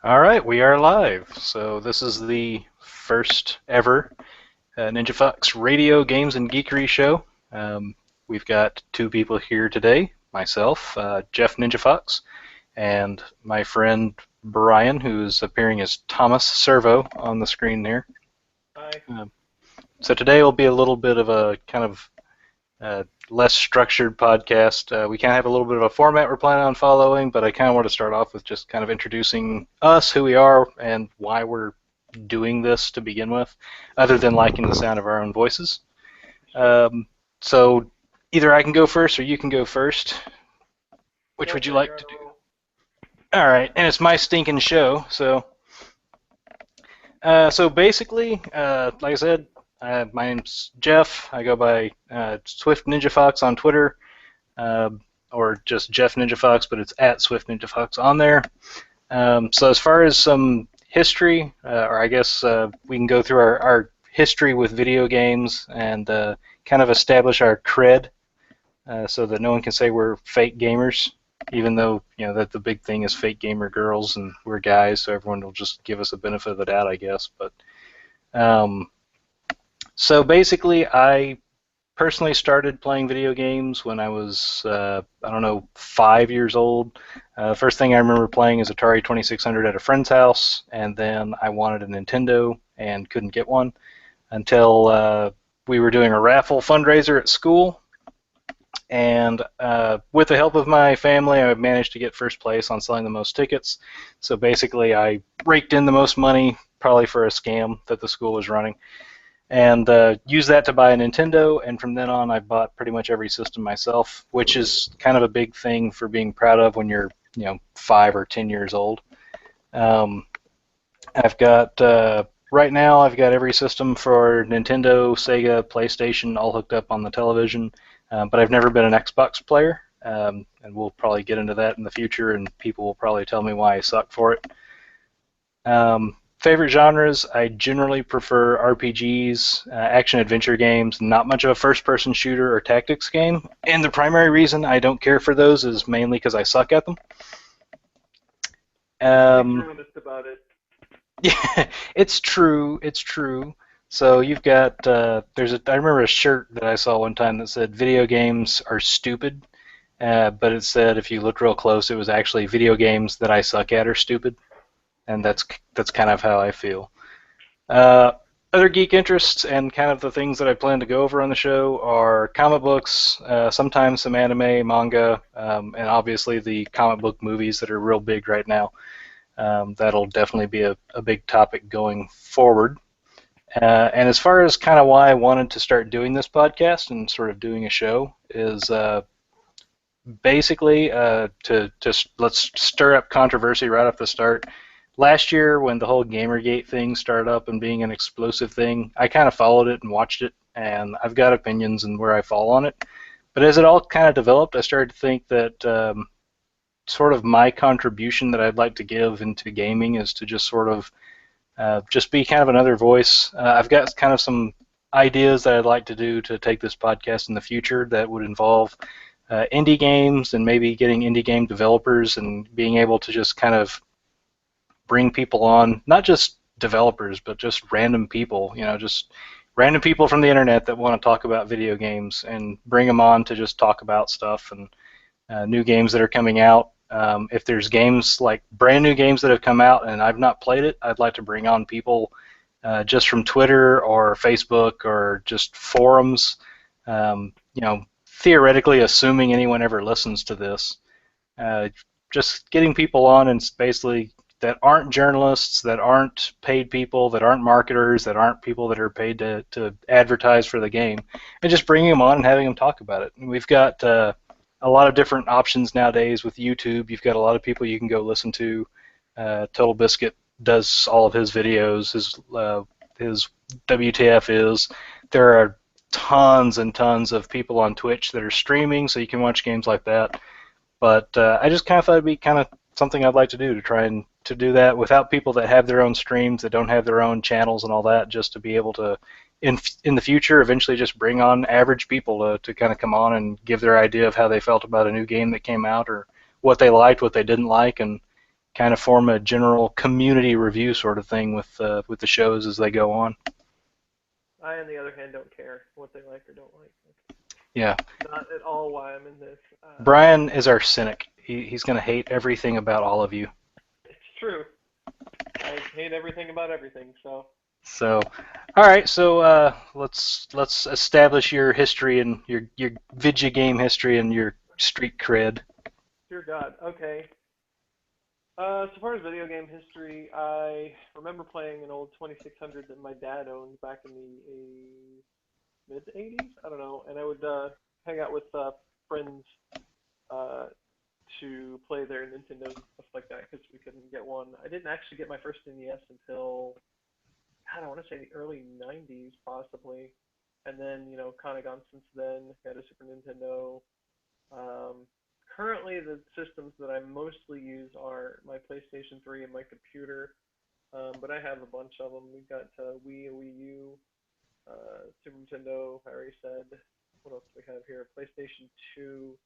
All right, we are live. So this is the first ever NinjaFox radio games and geekery show. We've got two people here today, myself, Jeff NinjaFox, and my friend Brian, who's appearing as Thomas Servo on the screen here. Hi. So today will be a little bit of a kind of less structured podcast. We kind of have a little bit of a format we're planning on following, but I kind of want to start off with just kind of introducing us, who we are, and why we're doing this to begin with, other than liking the sound of our own voices. So either I can go first or you can go first. Which would you like to do? All right, and it's my stinking show, so. So basically, like I said, my name's Jeff. I go by Swift NinjaFox on Twitter, or just Jeff NinjaFox, but it's at Swift NinjaFox on there. So as far as some history, or I guess we can go through our history with video games and kind of establish our cred, so that no one can say we're fake gamers, even though that the big thing is fake gamer girls and we're guys, so everyone will just give us a benefit of the doubt, I guess. But so basically, I personally started playing video games when I was, I don't know, 5 years old. First thing I remember playing is Atari 2600 at a friend's house, and then I wanted a Nintendo and couldn't get one until we were doing a raffle fundraiser at school. And with the help of my family, I managed to get first place on selling the most tickets. So basically, I raked in the most money, probably for a scam that the school was running, and used that to buy a Nintendo. And from then on, I bought pretty much every system myself, which is kind of a big thing for being proud of when you're 5 or 10 years old. I've got right now, I've got every system for Nintendo, Sega, PlayStation, all hooked up on the television. But I've never been an Xbox player, and we'll probably get into that in the future, and people will probably tell me why I suck for it. Favorite genres, I generally prefer RPGs, action-adventure games, not much of a first-person shooter or tactics game, and the primary reason I don't care for those is mainly because I suck at them. Honest about it. Yeah, it's true, it's true. So you've got, I remember a shirt that I saw one time that said video games are stupid, but it said if you looked real close, it was actually video games that I suck at are stupid, and that's kind of how I feel. Other geek interests and kind of the things that I plan to go over on the show are comic books, sometimes some anime, manga, and obviously the comic book movies that are real big right now. That'll definitely be a big topic going forward. And as far as kind of why I wanted to start doing this podcast and sort of doing a show is basically let's stir up controversy right off the start. Last year, when the whole Gamergate thing started up and being an explosive thing, I kind of followed it and watched it, and I've got opinions and where I fall on it. But as it all kind of developed, I started to think that sort of my contribution that I'd like to give into gaming is to just sort of just be kind of another voice. I've got kind of some ideas that I'd like to do to take this podcast in the future that would involve indie games and maybe getting indie game developers and being able to just kind of bring people on, not just developers, but just random people, just random people from the internet that want to talk about video games and bring them on to just talk about stuff and new games that are coming out. If there's games, like brand new games that have come out and I've not played it, I'd like to bring on people just from Twitter or Facebook or just forums, theoretically assuming anyone ever listens to this. Just getting people on and basically that aren't journalists, that aren't paid people, that aren't marketers, that aren't people that are paid to advertise for the game, and just bringing them on and having them talk about it. And we've got a lot of different options nowadays with YouTube. You've got a lot of people you can go listen to. Total Biscuit does all of his videos. His WTF is. There are tons and tons of people on Twitch that are streaming, so you can watch games like that. But I just kind of thought it'd be kind of something I'd like to do, to try and to do that without people that have their own streams, that don't have their own channels and all that, just to be able to in the future eventually just bring on average people to kind of come on and give their idea of how they felt about a new game that came out, or what they liked, what they didn't like, and kind of form a general community review sort of thing with the shows as they go on. I, on the other hand, don't care what they like or don't like. Yeah. Not at all why I'm in this. Brian is our cynic. He's going to hate everything about all of you. It's true. I hate everything about everything, so. So, all right. So let's establish your history and your video game history and your street cred. Dear God. Okay. So far as video game history, I remember playing an old 2600 that my dad owned back in the mid 80s. I don't know, and I would hang out with friends uh, to play their Nintendo and stuff like that because we couldn't get one. I didn't actually get my first NES until, God, I want to say the early 90s possibly, and then kind of gone since then. Got a Super Nintendo. Um, Currently, the systems that I mostly use are my PlayStation 3 and my computer, but I have a bunch of them. We've got Wii, Wii U, Super Nintendo, I already said. What else do we have here? PlayStation 2.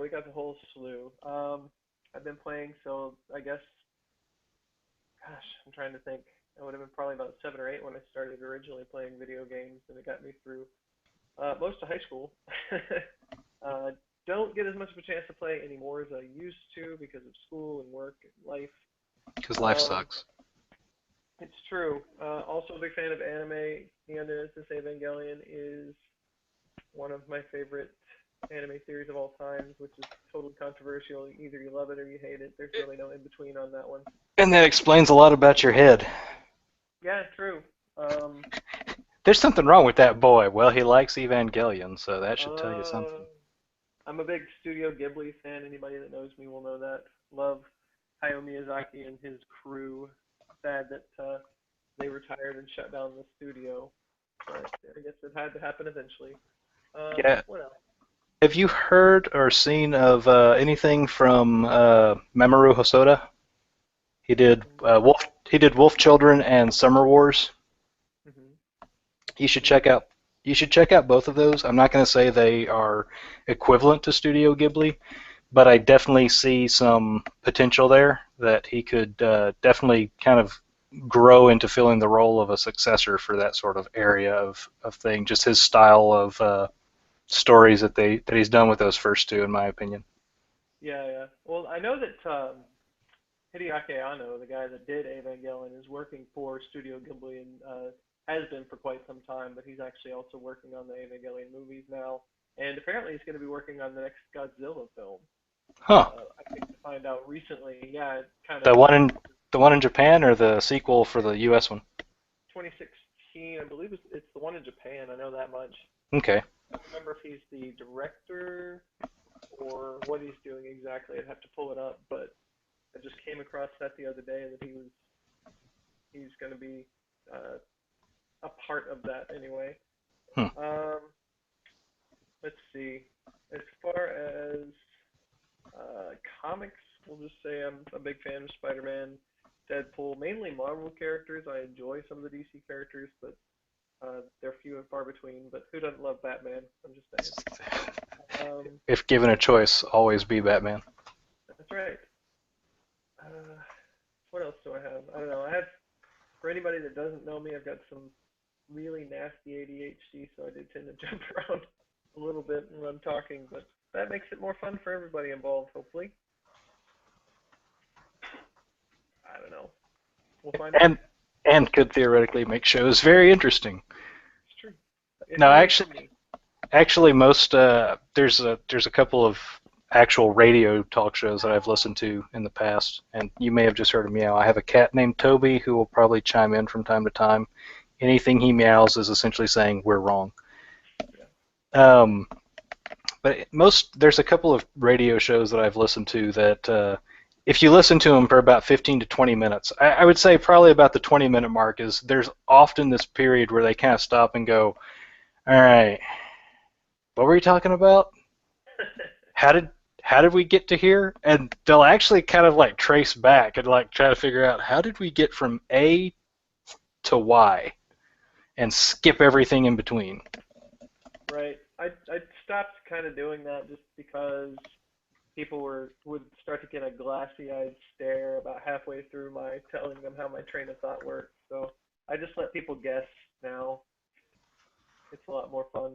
We got the whole slew. I've been playing, so I guess, gosh, I'm trying to think. I would have been probably about 7 or 8 when I started originally playing video games, and it got me through most of high school. Don't get as much of a chance to play anymore as I used to because of school and work and life. Because life sucks. It's true. Also a big fan of anime. Neon Genesis Evangelion is one of my favorite anime series of all times, which is totally controversial. Either you love it or you hate it. There's really no in between on that one. And that explains a lot about your head. Yeah, true. There's something wrong with that boy. Well, he likes Evangelion, so that should tell you something. I'm a big Studio Ghibli fan. Anybody that knows me will know that. Love Hayao Miyazaki and his crew. Sad that they retired and shut down the studio, but I guess it had to happen eventually. Yeah. What else? Have you heard or seen of anything from Mamoru Hosoda? He did Wolf. He did Wolf Children and Summer Wars. Mm-hmm. You should check out. You should check out both of those. I'm not going to say they are equivalent to Studio Ghibli, but I definitely see some potential there that he could definitely kind of grow into filling the role of a successor for that sort of area of thing. Just his style of stories that he's done with those first two, in my opinion. Yeah, yeah. Well, I know that Hideaki Anno, the guy that did Evangelion, is working for Studio Ghibli and has been for quite some time, but he's actually also working on the Evangelion movies now. And apparently he's going to be working on the next Godzilla film. Huh. I think to find out recently, yeah, it kind The of one in Japan or the sequel for the U.S. one? 2016, I believe it's the one in Japan. I know that much. Okay. I don't remember if he's the director or what he's doing exactly. I'd have to pull it up, but I just came across that the other day that he's going to be a part of that anyway. Hmm. Let's see. As far as comics, we'll just say I'm a big fan of Spider-Man, Deadpool, mainly Marvel characters. I enjoy some of the DC characters, but they're few and far between. But who doesn't love Batman? I'm just saying. If given a choice, always be Batman. That's right. What else do I have? I don't know. For anybody that doesn't know me, I've got some really nasty ADHD, so I do tend to jump around a little bit when I'm talking, but that makes it more fun for everybody involved, hopefully. I don't know. We'll find out. And could theoretically make shows very interesting. It's true. No, actually, most there's a couple of actual radio talk shows that I've listened to in the past, and you may have just heard of Meow. I have a cat named Toby who will probably chime in from time to time. Anything he meows is essentially saying we're wrong. Yeah. But there's a couple of radio shows that I've listened to that if you listen to them for about 15 to 20 minutes, I would say probably about the 20-minute mark is there's often this period where they kind of stop and go, all right, what were you talking about? How did we get to here? And they'll actually kind of like trace back and like try to figure out how did we get from A to Y and skip everything in between. Right. I stopped kind of doing that just because people would start to get a glassy-eyed stare about halfway through my telling them how my train of thought works. So I just let people guess now. It's a lot more fun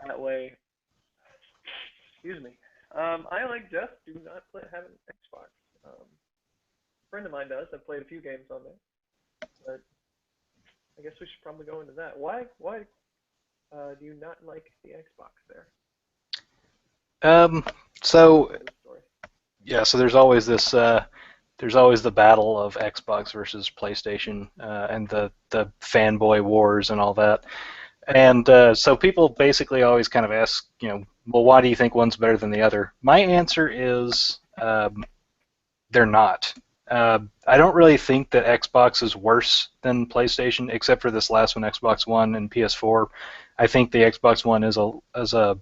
that way. Excuse me. I, like Jeff, do not have an Xbox. A friend of mine does. I've played a few games on there, but I guess we should probably go into that. Why do you not like the Xbox there? Um, so This story. yeah, so there's always this there's always the battle of Xbox versus PlayStation and the fanboy wars and all that. And so people basically always kind of ask, well, why do you think one's better than the other? My answer is they're not. I don't really think that Xbox is worse than PlayStation, except for this last one, Xbox One and PS4. I think the Xbox One is a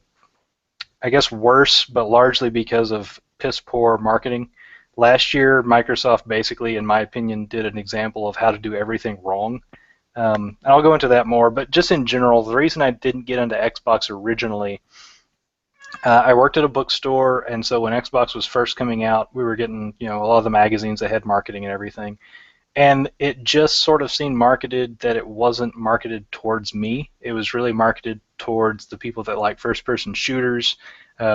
I guess worse, but largely because of piss poor marketing. Last year, Microsoft basically, in my opinion, did an example of how to do everything wrong. And I'll go into that more, but just in general, the reason I didn't get into Xbox originally, I worked at a bookstore, and so when Xbox was first coming out, we were getting, a lot of the magazines that had marketing and everything. And it just sort of seemed marketed that it wasn't marketed towards me. It was really marketed towards the people that like first-person shooters,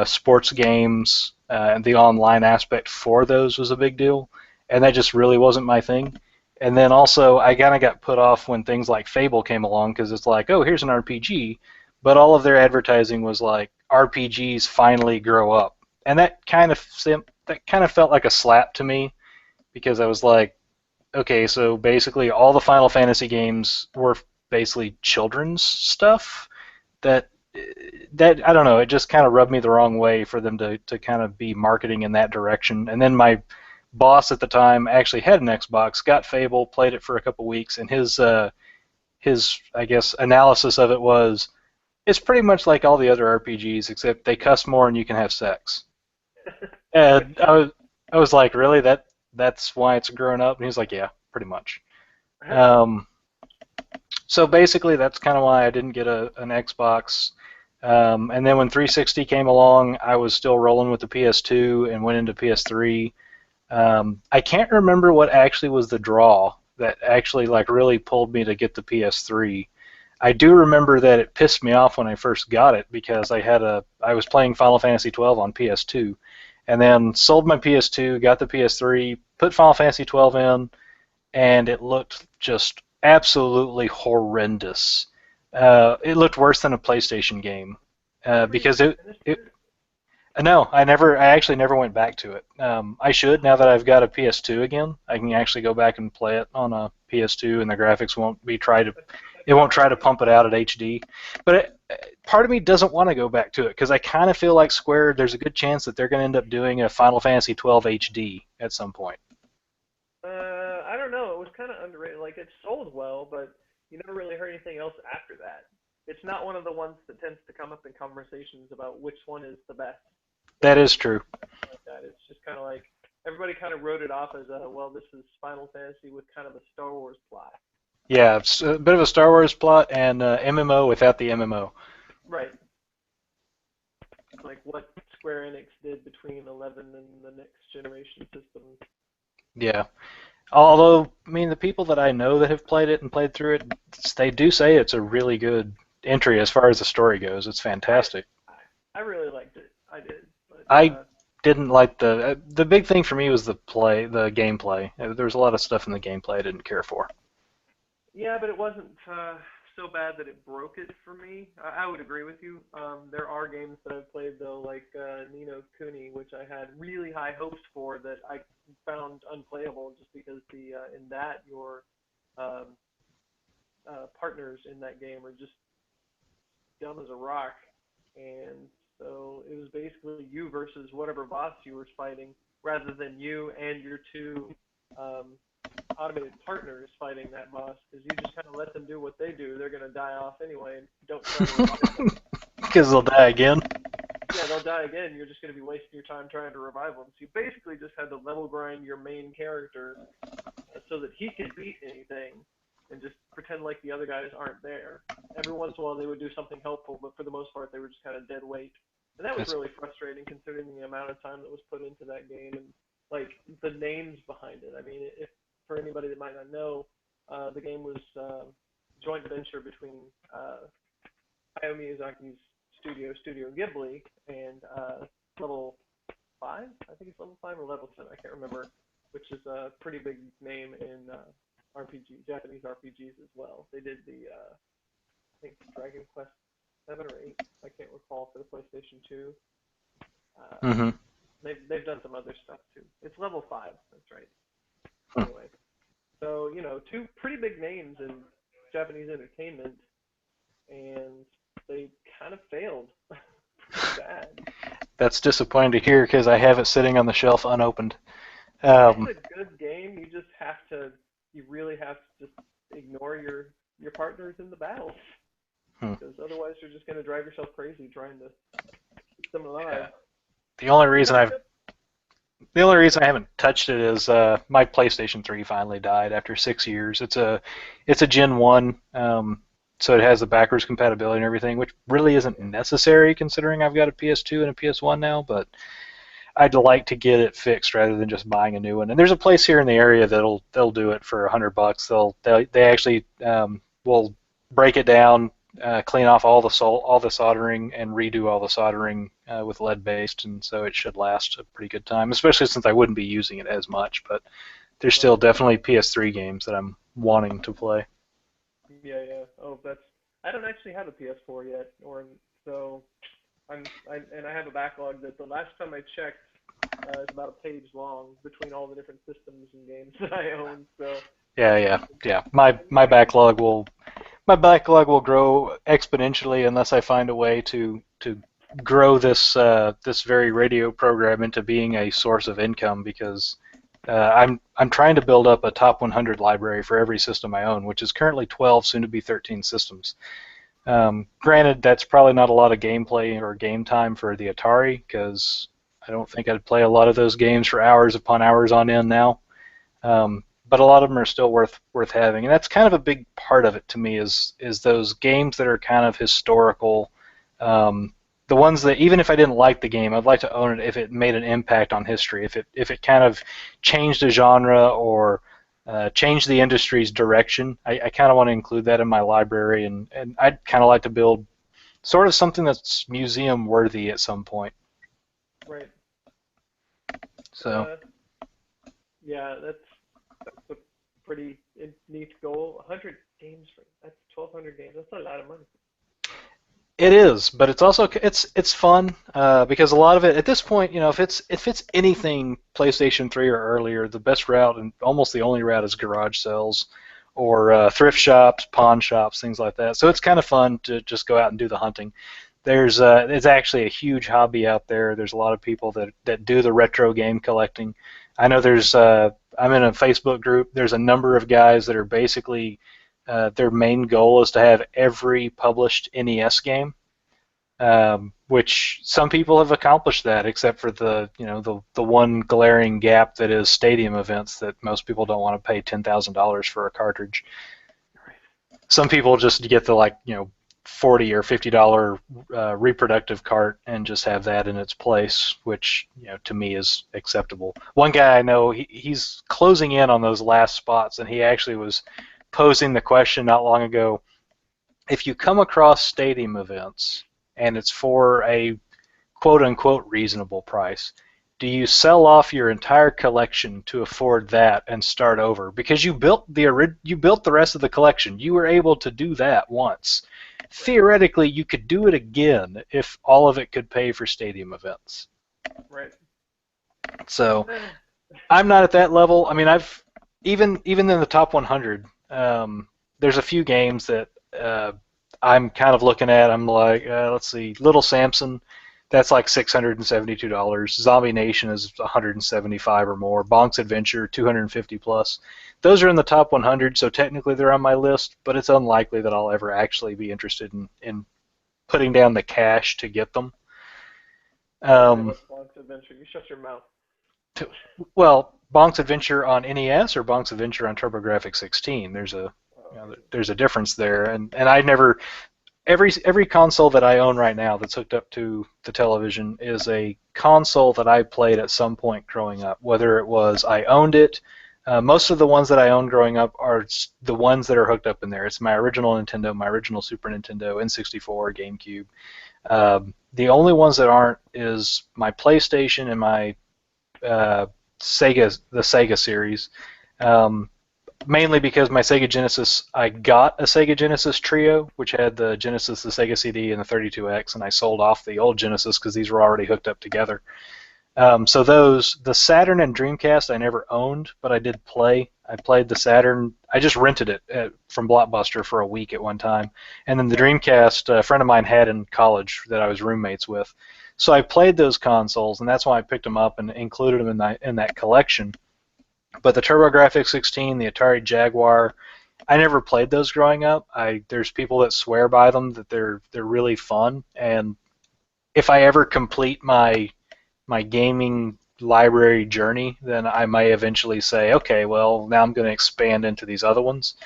sports games, and the online aspect for those was a big deal. And that just really wasn't my thing. And then also, I kind of got put off when things like Fable came along because it's like, oh, here's an RPG, but all of their advertising was like RPGs finally grow up, and that kind of felt like a slap to me because I was like, okay, so basically all the Final Fantasy games were basically children's stuff that that I don't know, it just kind of rubbed me the wrong way for them to kind of be marketing in that direction. And then my boss at the time actually had an Xbox, got Fable, played it for a couple weeks, and his I guess analysis of it was it's pretty much like all the other RPGs except they cuss more and you can have sex. And I was like, really? That's why it's grown up? And he's like, yeah, pretty much. Um, so basically, that's kind of why I didn't get an Xbox. And then when 360 came along, I was still rolling with the PS2 and went into PS3. I can't remember what actually was the draw that actually like really pulled me to get the PS3. I do remember that it pissed me off when I first got it because I was playing Final Fantasy 12 on PS2, and then sold my PS2, got the PS3, put Final Fantasy 12 in, and it looked just absolutely horrendous. It looked worse than a PlayStation game because it no, I actually never went back to it. I should now that I've got a PS2 again. I can actually go back and play it on a PS2, and the graphics it won't try to pump it out at HD. But part of me doesn't want to go back to it because I kind of feel like Square. There's a good chance that they're going to end up doing a Final Fantasy 12 HD at some point. I don't know. It was kind of underrated. Like it sold well, but you never really heard anything else after that. It's not one of the ones that tends to come up in conversations about which one is the best. That is true. Like that. It's just kind of like everybody kind of wrote it off as a well, this is Final Fantasy with kind of a Star Wars plot. Yeah, it's a bit of a Star Wars plot and MMO without the MMO. Right. Like what Square Enix did between 11 and the next generation systems. Yeah. Although, I mean, the people that I know that have played it and played through it, they do say it's a really good entry as far as the story goes. It's fantastic. I really liked it. I did. But I didn't like the big thing for me was the gameplay. There was a lot of stuff in the gameplay I didn't care for. yeah, but it wasn't so bad that it broke it for me. I would agree with you. There are games that I've played though, like Ni no Kuni, which I had really high hopes for that I found unplayable just because in that your um, partners in that game are just dumb as a rock, and so it was basically you versus whatever boss you were fighting, rather than you and your two um, automated partners fighting that boss, because you just kind of let them do what they do. They're going to die off anyway, and don't try to revive them. Because they'll die again. Yeah, they'll die again. You're just going to be wasting your time trying to revive them. So you basically just had to level grind your main character so that he could beat anything and just pretend like the other guys aren't there. Every once in a while they would do something helpful, but for the most part they were just kind of dead weight. And that was That's, really frustrating considering the amount of time that was put into that game and like the names behind it. I mean, if for anybody that might not know, the game was joint venture between Hayao Miyazaki's Studio Ghibli, and Level 5. I think it's Level 5 or Level 7. I can't remember, which is a pretty big name in Japanese RPGs as well. They did the I think Dragon Quest 7 or 8. I can't recall for the PlayStation 2. Uh, mm-hmm. they've done some other stuff too. It's Level 5. That's right. Hmm. Anyway, so two pretty big names in Japanese entertainment, and they kind of failed. Pretty bad. That's disappointing to hear because I have it sitting on the shelf unopened. It's Um, a good game. You really have to just ignore your partners in the battles, hmm. because otherwise you're just going to drive yourself crazy trying to keep them alive. Yeah. The only It's reason pretty I've good. the only Go reason I ahead. haven't touched it is my PlayStation 3 finally died after 6 years. It's a Gen 1, so it has the backwards compatibility and everything, which really isn't Yeah. necessary considering I've got a PS2 and a PS1 now. But I'd like to get it fixed rather than just buying a new one. And there's a place here in the area they'll do it for $100. They actually will break it down, clean off all the soldering, and redo all the soldering with lead based, and so it should last a pretty good time. Especially since I wouldn't be using it as much, but there's still Right. definitely PS3 games that I'm wanting to play. Yeah, yeah. Oh, that's. I don't actually have a PS4 yet, or so. And I have a backlog that the last time I checked, is about a page long between all the different systems and games that I own. So Yeah, I'm, yeah, yeah. I'm My backlog will grow exponentially unless I find a way to grow this very radio program into being a source of income because I'm trying to build up a top 100 library for every system I own, which is currently 12, soon to be 13 systems. Granted, that's probably not a lot of gameplay or game time for the Atari because I don't think I'd play a lot of those games for hours upon hours on end now. But a lot of them are still worth having, and that's kind of a big part of it to me is those games that are kind of historical. Um, the ones that even if I didn't like the game, I'd like to own it if it made an impact on history, if it kind of changed a genre or changed the industry's direction. I kind of want to include that in my library, and I'd kind of like to build sort of something that's museum worthy at some point. right. So Uh, yeah, that's a pretty neat goal. 100 games for that's 1,200 games. That's a lot of money. it is, but it's also it's fun because a lot of it at this point, if it's anything PlayStation 3 or earlier, the best route and almost the only route is garage sales or thrift shops, pawn shops, things like that. So it's kind of fun to just go out and do the hunting. It's actually a huge hobby out there. There's a lot of people that do the retro game collecting. I know I'm in a Facebook group. There's a number of guys that are basically their main goal is to have every published NES game, which some people have accomplished that, except for the one glaring gap that is stadium events that most people don't want to pay $10,000 for a cartridge. Right. Some people just get the $40 or $50 reproductive cart and just have that in its place, which to me is acceptable. One guy I know, he's closing in on those last spots, and he actually was posing the question not long ago: if you come across stadium events and it's for a quote unquote reasonable price, do you sell off your entire collection to afford that and start over? Because you built the rest of the collection. You were able to do that once. Right. Theoretically, you could do it again if all of it could pay for stadium events. Right. So Eh, I'm not at that level. I mean, I've even in the top 100, there's a few games that I'm kind of looking at. I'm like, let's see, Little Samson, that's like $672. Zombie Nation is 175 or more. Bonk's Adventure, 250 plus. Those are in the top 100, so technically they're on my list, but it's unlikely that I'll ever actually be interested in putting down the cash to get them. Nobody Um, loves Bonk's Adventure. You shut your mouth. to, well, Bonk's Adventure on NES or Bonk's Adventure on TurboGrafx 16. Oh, okay. There's a difference there, and I never. every console that I own right now that's hooked up to the television is a console that I played at some point growing up. Whether it was I owned it, most of the ones that I owned growing up are the ones that are hooked up in there. It's my original Nintendo, my original Super Nintendo, N64, GameCube. The only ones that aren't is my PlayStation and my the Sega series. Um, Mainly because my Sega Genesis, I got a Sega Genesis Trio, which had the Genesis, the Sega CD, and the 32X, and I sold off the old Genesis because these were already hooked up together. So those, the Saturn and Dreamcast, I never owned, but I did play. I played the Saturn. I just rented it from Blockbuster for a week at one time, and then the Dreamcast, a friend of mine had in college that I was roommates with. So I played those consoles, and that's why I picked them up and included them in that collection. But the TurboGrafx 16, the Atari Jaguar, I never played those growing up. There's people that swear by them that they're really fun, and if I ever complete my gaming library journey, then I may eventually say, okay, well now I'm going to expand into these other ones.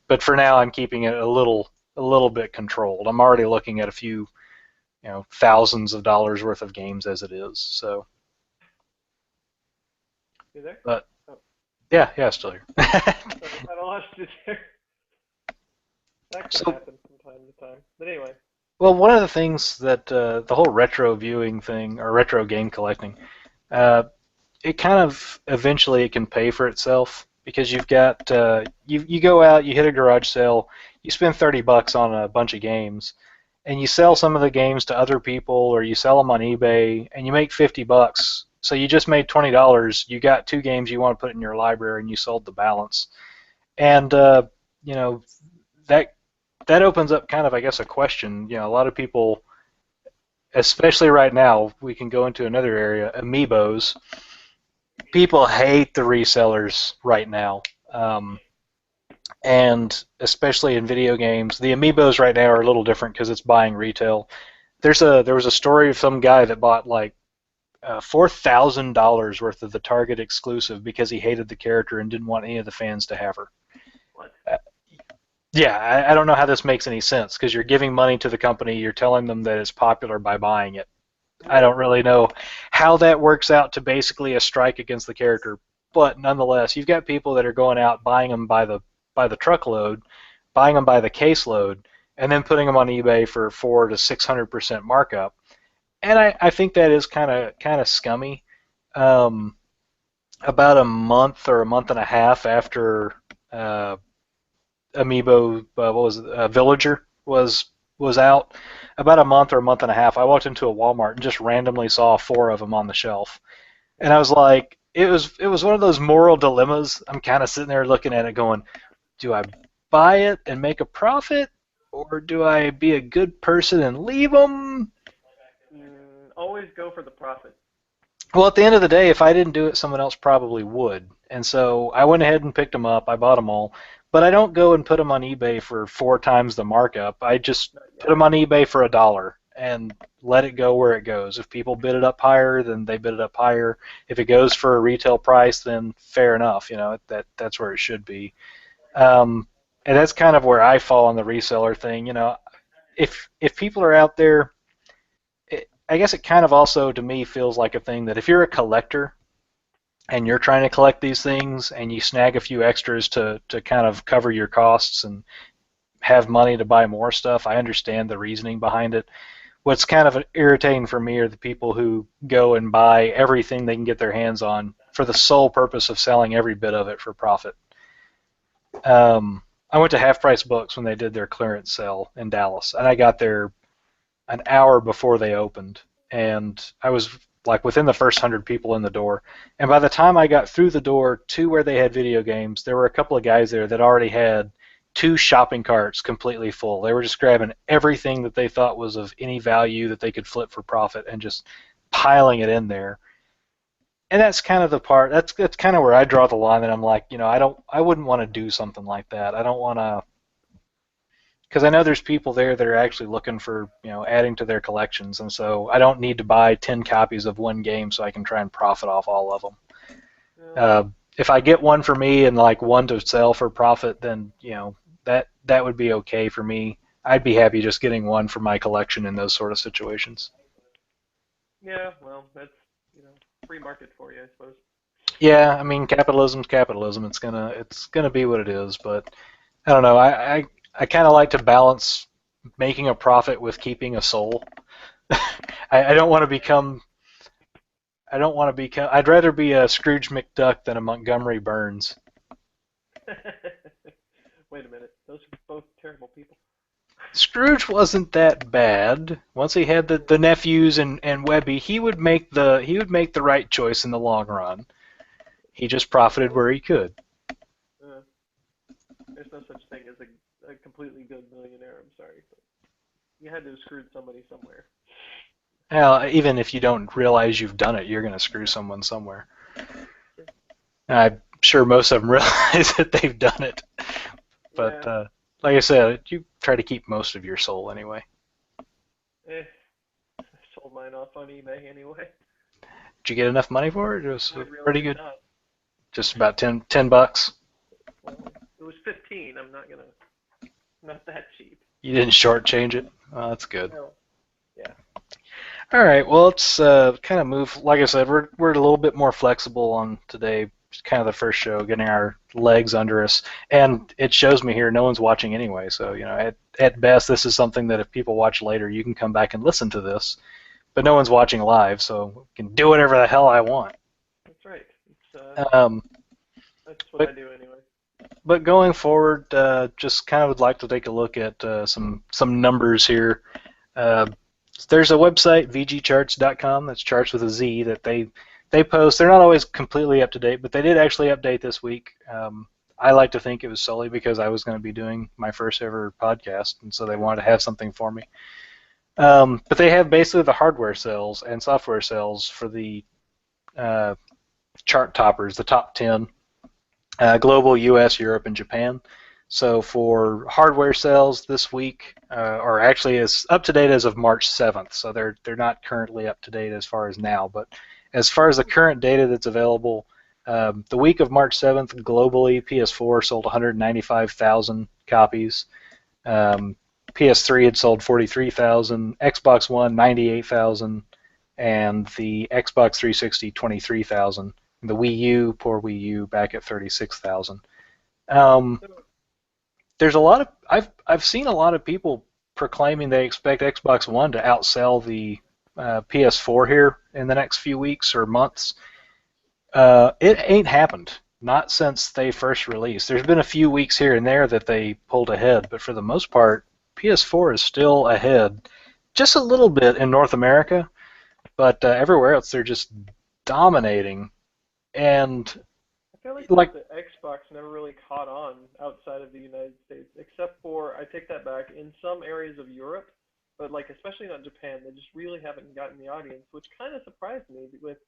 But for now, I'm keeping it a little bit controlled. I'm already looking at a few, thousands of dollars worth of games as it is. So, You there? but Oh, yeah, still here. I lost you there. That could So, happen from time to time. But anyway, well, one of the things that the whole retro viewing thing or retro game collecting, uh, it kind of eventually it can pay for itself because you've got you go out, you hit a garage sale, you spend $30 on a bunch of games, and you sell some of the games to other people or you sell them on eBay, and you make $50. So you just made $20. You got two games you want to put in your library, and you sold the balance. And you know that that opens up kind of, I guess, a question. A lot of people, especially right now, we can go into another area, amiibos. People hate the resellers right now. And especially in video games, the amiibos right now are a little different because it's buying retail. There was a story of some guy that bought like $4,000 worth of the Target exclusive because he hated the character and didn't want any of the fans to have her. what? Yeah, I don't know how this makes any sense because you're giving money to the company, you're telling them that it's popular by buying it. I Right. don't really know how that works out to basically a strike against the character, but nonetheless, you've got people that are going out buying them by the truckload, buying them by the caseload, and then putting them on eBay for 400 to 600% markup. And I think that is kind of scummy. Um, about a month or a month and a half after uh, Amiibo, what was it, Villager was out. About a month or a month and a half, I walked into a Walmart and just randomly saw four of them on the shelf, and I was like, it was one of those moral dilemmas. I'm kind of sitting there looking at it, going, do I buy it and make a profit, or do I be a good person and leave them? Always go for the profit. Well, at the end of the day, if I didn't do it, someone else probably would. And so I went ahead and picked them up. I bought them all. But I don't go and put them on eBay for four times the markup. I just put Yeah. them on eBay for $1 and let it go where it goes. If people bid it up higher, then they bid it up higher. If it goes for a retail price, then fair enough. That's where it should be. Um, and that's kind of where I fall on the reseller thing. If people are out there, I guess it kind of also to me feels like a thing that if you're a collector and you're trying to collect these things and you snag a few extras to kind of cover your costs and have money to buy more stuff, I understand the reasoning behind it. What's kind of irritating for me are the people who go and buy everything they can get their hands on for the sole purpose of selling every bit of it for profit. I went to Half Price Books when they did their clearance sale in Dallas, and I got there an hour before they opened, and I was like within the first 100 people in the door. And by the time I got through the door to where they had video games, there were a couple of guys there that already had two shopping carts completely full. They were just grabbing everything that they thought was of any value that they could flip for profit and just piling it in there. And that's kind of the part. That's kind of where I draw the line. And I'm like, I wouldn't want to do something like that. I don't want to, because I know there's people there that are actually looking for, adding to their collections, and so I don't need to buy 10 copies of one game so I can try and profit off all of them. Yeah. Uh, if I get one for me and like one to sell for profit, then that would be okay for me. I'd be happy just getting one for my collection in those sort of situations. Yeah, well, that's you know free market for you, I suppose. Yeah, I mean capitalism's capitalism. It's gonna be what it is. But I don't know. I kind of like to balance making a profit with keeping a soul. I don't want to become. I don't want to become. I'd rather be a Scrooge McDuck than a Montgomery Burns. Wait a minute, those are both terrible people. Scrooge wasn't that bad. Once he had the nephews and Webby, he would make the right choice in the long run. He just profited where he could. Uh, there's no such thing as a completely good millionaire. I'm sorry, but you had to have screwed somebody somewhere. Well, even if you don't realize you've done it, you're going to screw someone somewhere. Sure. I'm sure most of them realize that they've done it. But Yeah. like I said, you try to keep most of your soul anyway. Eh. I sold mine off on eBay anyway. Did you get enough money for it? It was I really pretty did good. not. Just about ten bucks. Well, it was 15. I'm not gonna. Not that cheap. You didn't shortchange it. Oh, that's good. No. Yeah. All right. Well, let's kind of move. Like I said, we're a little bit more flexible on today. It's kind of the first show, getting our legs under us, and it shows me here no one's watching anyway. So at best, this is something that if people watch later, you can come back and listen to this. But no one's watching live, so I can do whatever the hell I want. That's right. It's Um, that's what but I do anyway. but going forward, just kind of would like to take a look at some numbers here. Uh, there's a website, vgcharts.com, that's charts with a Z, that they post. They're not always completely up to date, but they did actually update this week. I like to think it was solely because I was going to be doing my first ever podcast, and so they wanted to have something for me. But they have basically the hardware sales and software sales for the uh, chart toppers, the top 10, global, US, Europe, and Japan. So for hardware sales this week, or actually is up to date as of March 7th. So they're not currently up to date as far as now, but as far as the current data that's available, the week of March 7th globally, PS4 sold 195,000 copies. PS3 had sold 43,000, Xbox One 98,000, and the Xbox 360 23,000. The Wii U, poor Wii U, back at 36,000. Um, there's a lot of I've seen a lot of people proclaiming they expect Xbox One to outsell the PS4 here in the next few weeks or months. It ain't happened. Not since they first released. There's been a few weeks here and there that they pulled ahead, but for the most part, PS4 is still ahead, just a little bit in North America, but everywhere else they're just dominating. And I feel like like, the Xbox never really caught on outside of the United States, except for I take that back in some areas of Europe, but like especially not Japan. They just really haven't gotten the audience, which kind of surprised me with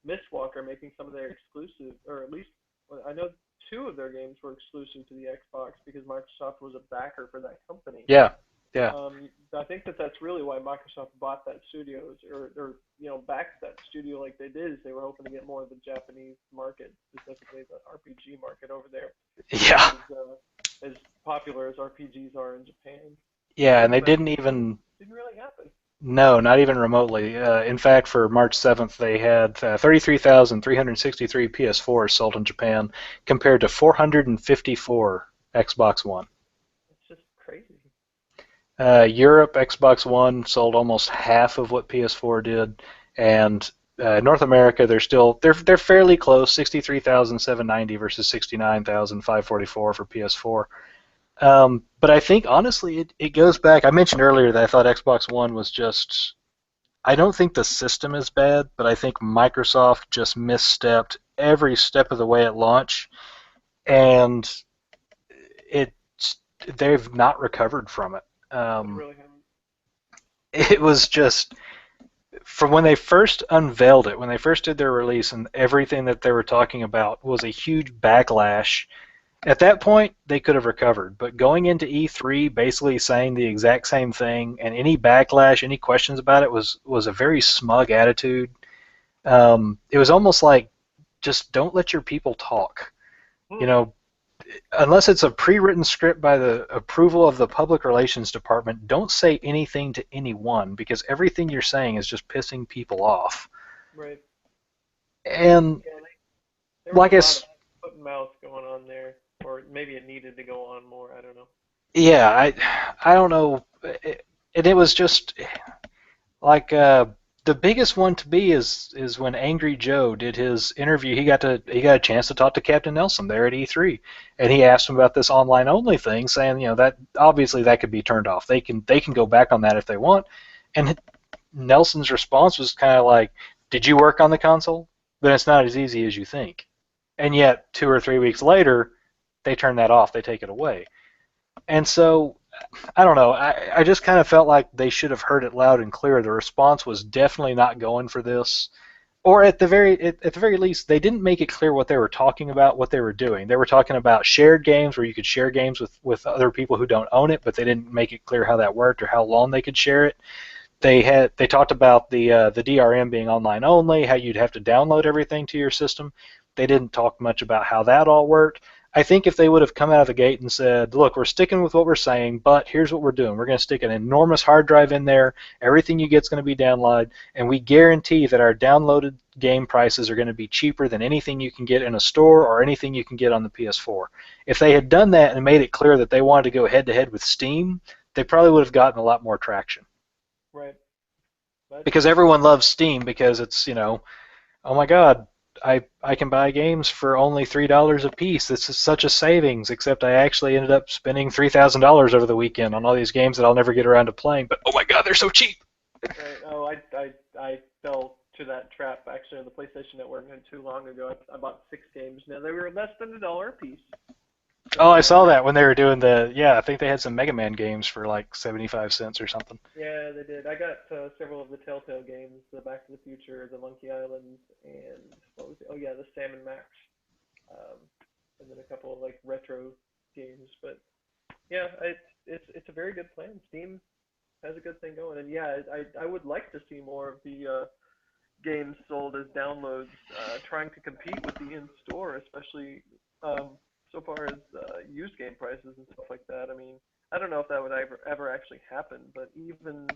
Mistwalker making some of their exclusive, or at least well, I know two of their games were exclusive to the Xbox because Microsoft was a backer for that company. yeah, yeah, I think that's really why Microsoft bought that studio, or backed that studio like they did. Is they were hoping to get more of the Japanese market, specifically the RPG market over there, yeah, as popular as RPGs are in Japan. yeah, and they But didn't even. didn't really happen. No, not even remotely. In fact, for March 7th, they had 33,363 PS4s sold in Japan compared to 454 Xbox One. It's just crazy. Europe, Xbox One sold almost half of what PS4 did, and North America, they're fairly close, 63,790 versus 69,544 for PS4. But I think honestly, it goes back. I mentioned earlier that I thought Xbox One was just. I don't think the system is bad, but I think Microsoft just misstepped every step of the way at launch, and it they've not recovered from it. They really haven't. It was just from when they first unveiled it, when they first did their release, and everything that they were talking about was a huge backlash. At that point, they could have recovered, but going into E3, basically saying the exact same thing, and any backlash, any questions about it was a very smug attitude. It was almost like just don't let your people talk. You Hmm. know, unless it's a pre-written script by the approval of the public relations department, don't say anything to anyone because everything you're saying is just pissing people off. Right. And Yeah, there was a like I, lot of s- foot and mouth going on there, or maybe it needed to go on more. I don't know. yeah, I don't know, and it was just like the biggest one to be is when Angry Joe did his interview. He got a chance to talk to Captain Nelson there at E3, and he asked him about this online only thing, saying that obviously that could be turned off. They can go back on that if they want, and Nelson's response was kind of like, "Did you work on the console? Then it's not as easy as you think." And yet 2 or 3 weeks later, they turn that off. They take it away, and so I don't know. I just kind of felt like they should have heard it loud and clear. The response was definitely not going for this, or at the very least, they didn't make it clear what they were talking about, what they were doing. They were talking about shared games where you could share games with other people who don't own it, but they didn't make it clear how that worked or how long they could share it. They talked about the DRM being online only, how you'd have to download everything to your system. They didn't talk much about how that all worked. I think if they would have come out of the gate and said, "Look, we're sticking with what we're saying, but here's what we're doing. We're going to stick an enormous hard drive in there. Everything you get is going to be downloaded, and we guarantee that our downloaded game prices are going to be cheaper than anything you can get in a store or anything you can get on the PS4." If they had done that and made it clear that they wanted to go head to head with Steam, they probably would have gotten a lot more traction Right. But because everyone loves Steam because it's, oh my God, I can buy games for only $3 a piece. This is such a savings. Except I actually ended up spending $3,000 over the weekend on all these games that I'll never get around to playing. But oh my God, they're so cheap. right. Oh, I fell to that trap actually on the PlayStation Network not too long ago. I bought 6 games. Now they were less than $1 a piece. Oh, So I saw that when they were doing I think they had some Mega Man games for like 75 cents or something. yeah, they did. I got several of the Telltale games: the Back to the Future, the Monkey Islands, and what was it? Oh yeah, the Sam and Max, um, and then a couple of like retro games. But yeah, it's a very good plan. Steam has a good thing going, and yeah, I would like to see more of the games sold as downloads, trying to compete with the in-store, especially so far as used game prices and stuff like that. I mean, I don't know if that would ever actually happen, but even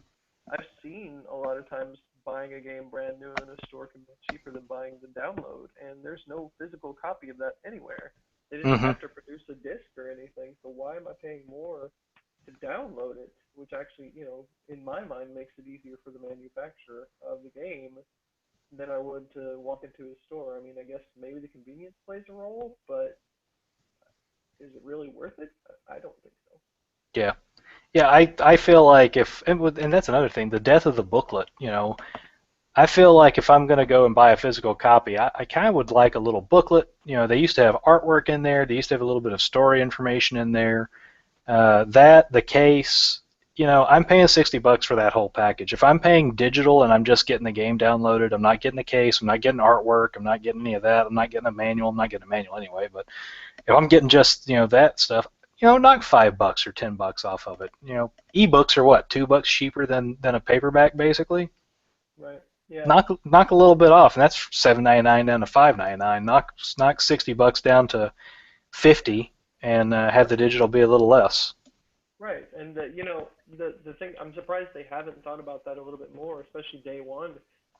I've seen a lot of times buying a game brand new in a store can be cheaper than buying the download, and there's no physical copy of that anywhere. They didn't Mm-hmm. have to produce a disc or anything, so why am I paying more to download it? Which actually, in my mind, makes it easier for the manufacturer of the game than I would to walk into a store. I mean, I guess maybe the convenience plays a role, but is it really worth it? I don't think so. Yeah. Yeah, I feel like and that's another thing, the death of the booklet. I feel like if I'm going to go and buy a physical copy, I kind of would like a little booklet. They used to have artwork in there. They used to have a little bit of story information in there. The case, I'm paying $60 for that whole package. If I'm paying digital and I'm just getting the game downloaded, I'm not getting the case, I'm not getting artwork, I'm not getting any of that, I'm not getting a manual, I'm not getting a manual anyway. But if I'm getting just that stuff, knock $5 or $10 off of it. Ebooks are what, $2 cheaper than a paperback basically. Right. Yeah. Knock a little bit off, and that's $7.99 down to $5.99. Knock $60 down to 50, and have the digital be a little less. Right. And the thing, I'm surprised they haven't thought about that a little bit more, especially day one,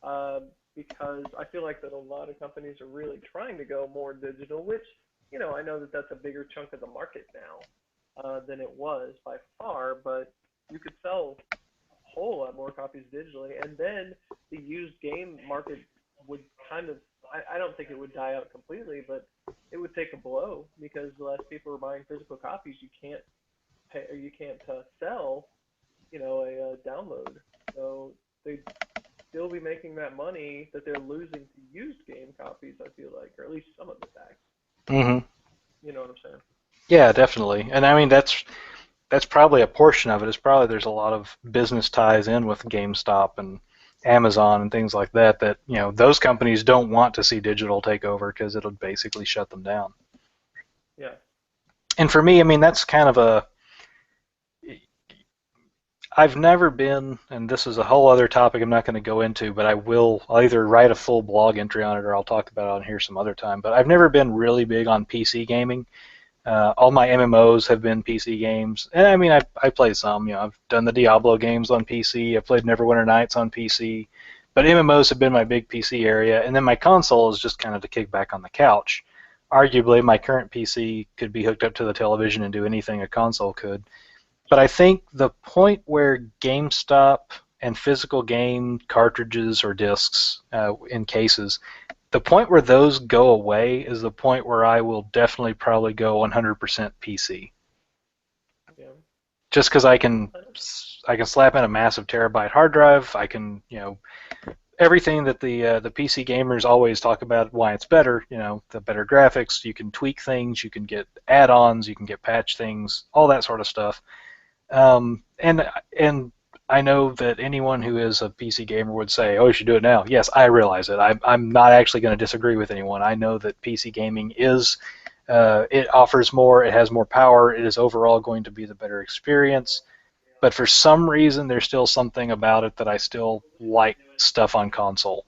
uh, because I feel like that a lot of companies are really trying to go more digital, which I know that that's a bigger chunk of the market now than it was by far, but you could sell whole lot more copies digitally, and then the used game market would kind of. I don't think it would die out completely, but it would take a blow because the less people are buying physical copies, you can't pay or you can't sell, a download. So they'd still be making that money that they're losing to used game copies. I feel like, or at least some of the tax. Hmm. You know what I'm saying? Yeah, definitely. And I mean that's probably a portion of it. It's probably there's a lot of business ties in with GameStop and Amazon and things like that. That those companies don't want to see digital take over because it'll basically shut them down. Yeah. And for me, I mean that's kind of a I've never been, and this is a whole other topic I'm not going to go into, but I'll either write a full blog entry on it or I'll talk about it on here some other time. But I've never been really big on PC gaming. All my MMOs have been PC games, and I mean I play some. I've done the Diablo games on PC. I've played Neverwinter Nights on PC, but MMOs have been my big PC area, and then my console is just kind of to kick back on the couch. Arguably, my current PC could be hooked up to the television and do anything a console could. But I think the point where GameStop and physical game cartridges or discs in cases, the point where those go away is the point where I will definitely probably go 100% PC. Yeah. Just because I can slap in a massive terabyte hard drive, I can everything that the PC gamers always talk about why it's better. The better graphics, you can tweak things, you can get add-ons, you can get patch things, all that sort of stuff. And I know that anyone who is a PC gamer would say, "Oh, you should do it now." Yes, I realize it. I'm not actually going to disagree with anyone. I know that PC gaming it offers more, it has more power, it is overall going to be the better experience. But for some reason, there's still something about it that I still like stuff on console.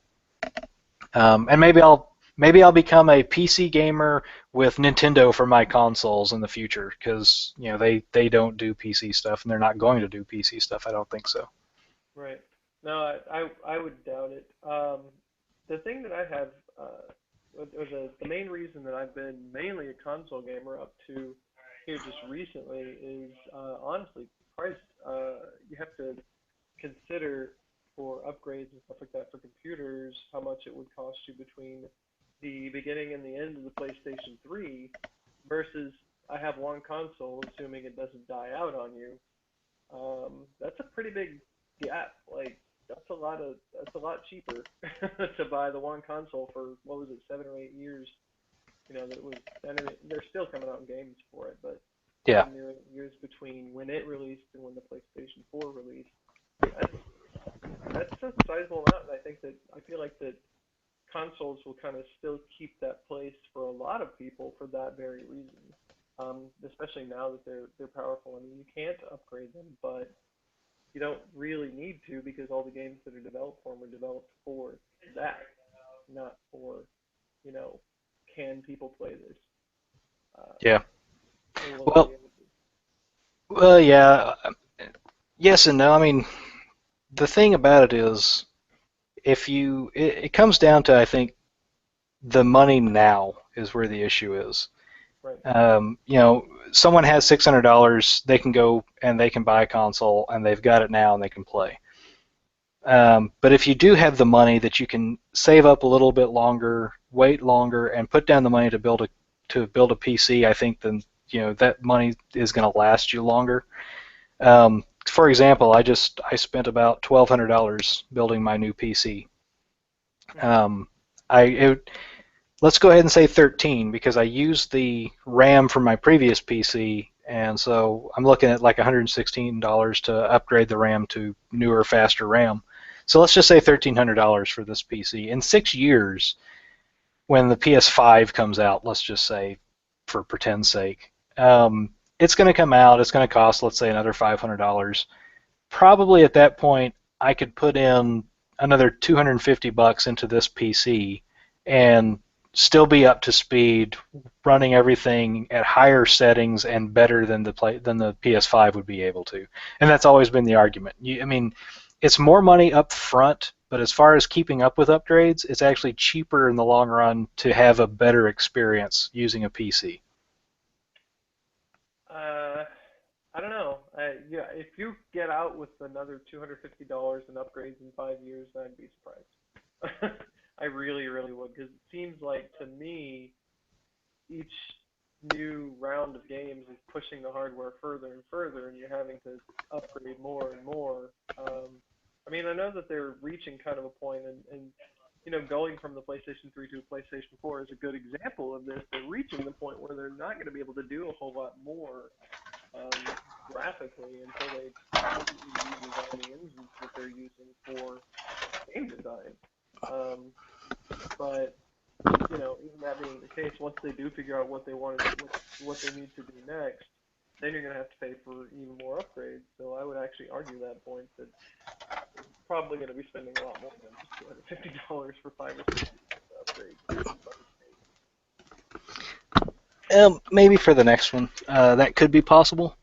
And maybe I'll become a PC gamer with Nintendo for my consoles in the future because they don't do PC stuff and they're not going to do PC stuff. I don't think so. Right. No, I would doubt it. The thing that I have, or the main reason that I've been mainly a console gamer up to here just recently is honestly price. You have to consider for upgrades and stuff like that for computers how much it would cost you between the beginning and the end of the PlayStation 3 versus I have one console, assuming it doesn't die out on you. That's a pretty big gap. Like that's a lot cheaper to buy the one console for what was it, 7 or 8 years. That was, and they're still coming out in games for it, but Yeah, 7 or 8 years between when it released and when the PlayStation 4 released. That's that's a sizable amount, and I feel like that consoles will kind of still keep that place for a lot of people for that very reason. Especially now that they're powerful. I mean, you can't upgrade them, but you don't really need to because all the games that are developed for them are developed for that, not for you know, can people play this, yeah. and will they be Well, able to? well, yeah. Yes and no. I mean, the thing about it is, it comes down to I think the money now is where the issue is. Right. Someone has $600, they can go and they can buy a console, and they've got it now and they can play. But if you do have the money that you can save up a little bit longer, wait longer, and put down the money to build a PC, I think then that money is going to last you longer. For example, I spent about $1,200 building my new PC. Mm-hmm. Um, I it, let's go ahead and say 13 because I used the RAM from my previous PC, and so I'm looking at like $116 to upgrade the RAM to newer, faster RAM. So let's just say $1,300 for this PC. In 6 years, when the PS5 comes out, let's just say, for pretend's sake, it's going to come out. It's going to cost, let's say, another $500. Probably at that point, I could put in another $250 into this PC and still be up to speed, running everything at higher settings and better than the PS5 would be able to. And that's always been the argument. I mean, it's more money up front, but as far as keeping up with upgrades, it's actually cheaper in the long run to have a better experience using a PC. Uh, I don't know. Yeah, if you get out with another $250 in upgrades in 5 years, I'd be surprised. I really, really would, because it seems like to me each new round of games is pushing the hardware further and further, and you're having to upgrade more and more. I mean, I know that they're reaching kind of a point, and going from the PlayStation 3 to a PlayStation 4 is a good example of this. They're reaching the point where they're not going to be able to do a whole lot more graphically until they completely redesign the engines that they're using for game design. Um, but even that being the case, once they do figure out what they want to, what they need to do next, then you're going to have to pay for even more upgrades. So I would actually argue that point that they're probably going to be spending a lot more than just $250 for 5 or 6 upgrades. Maybe for the next one, that could be possible.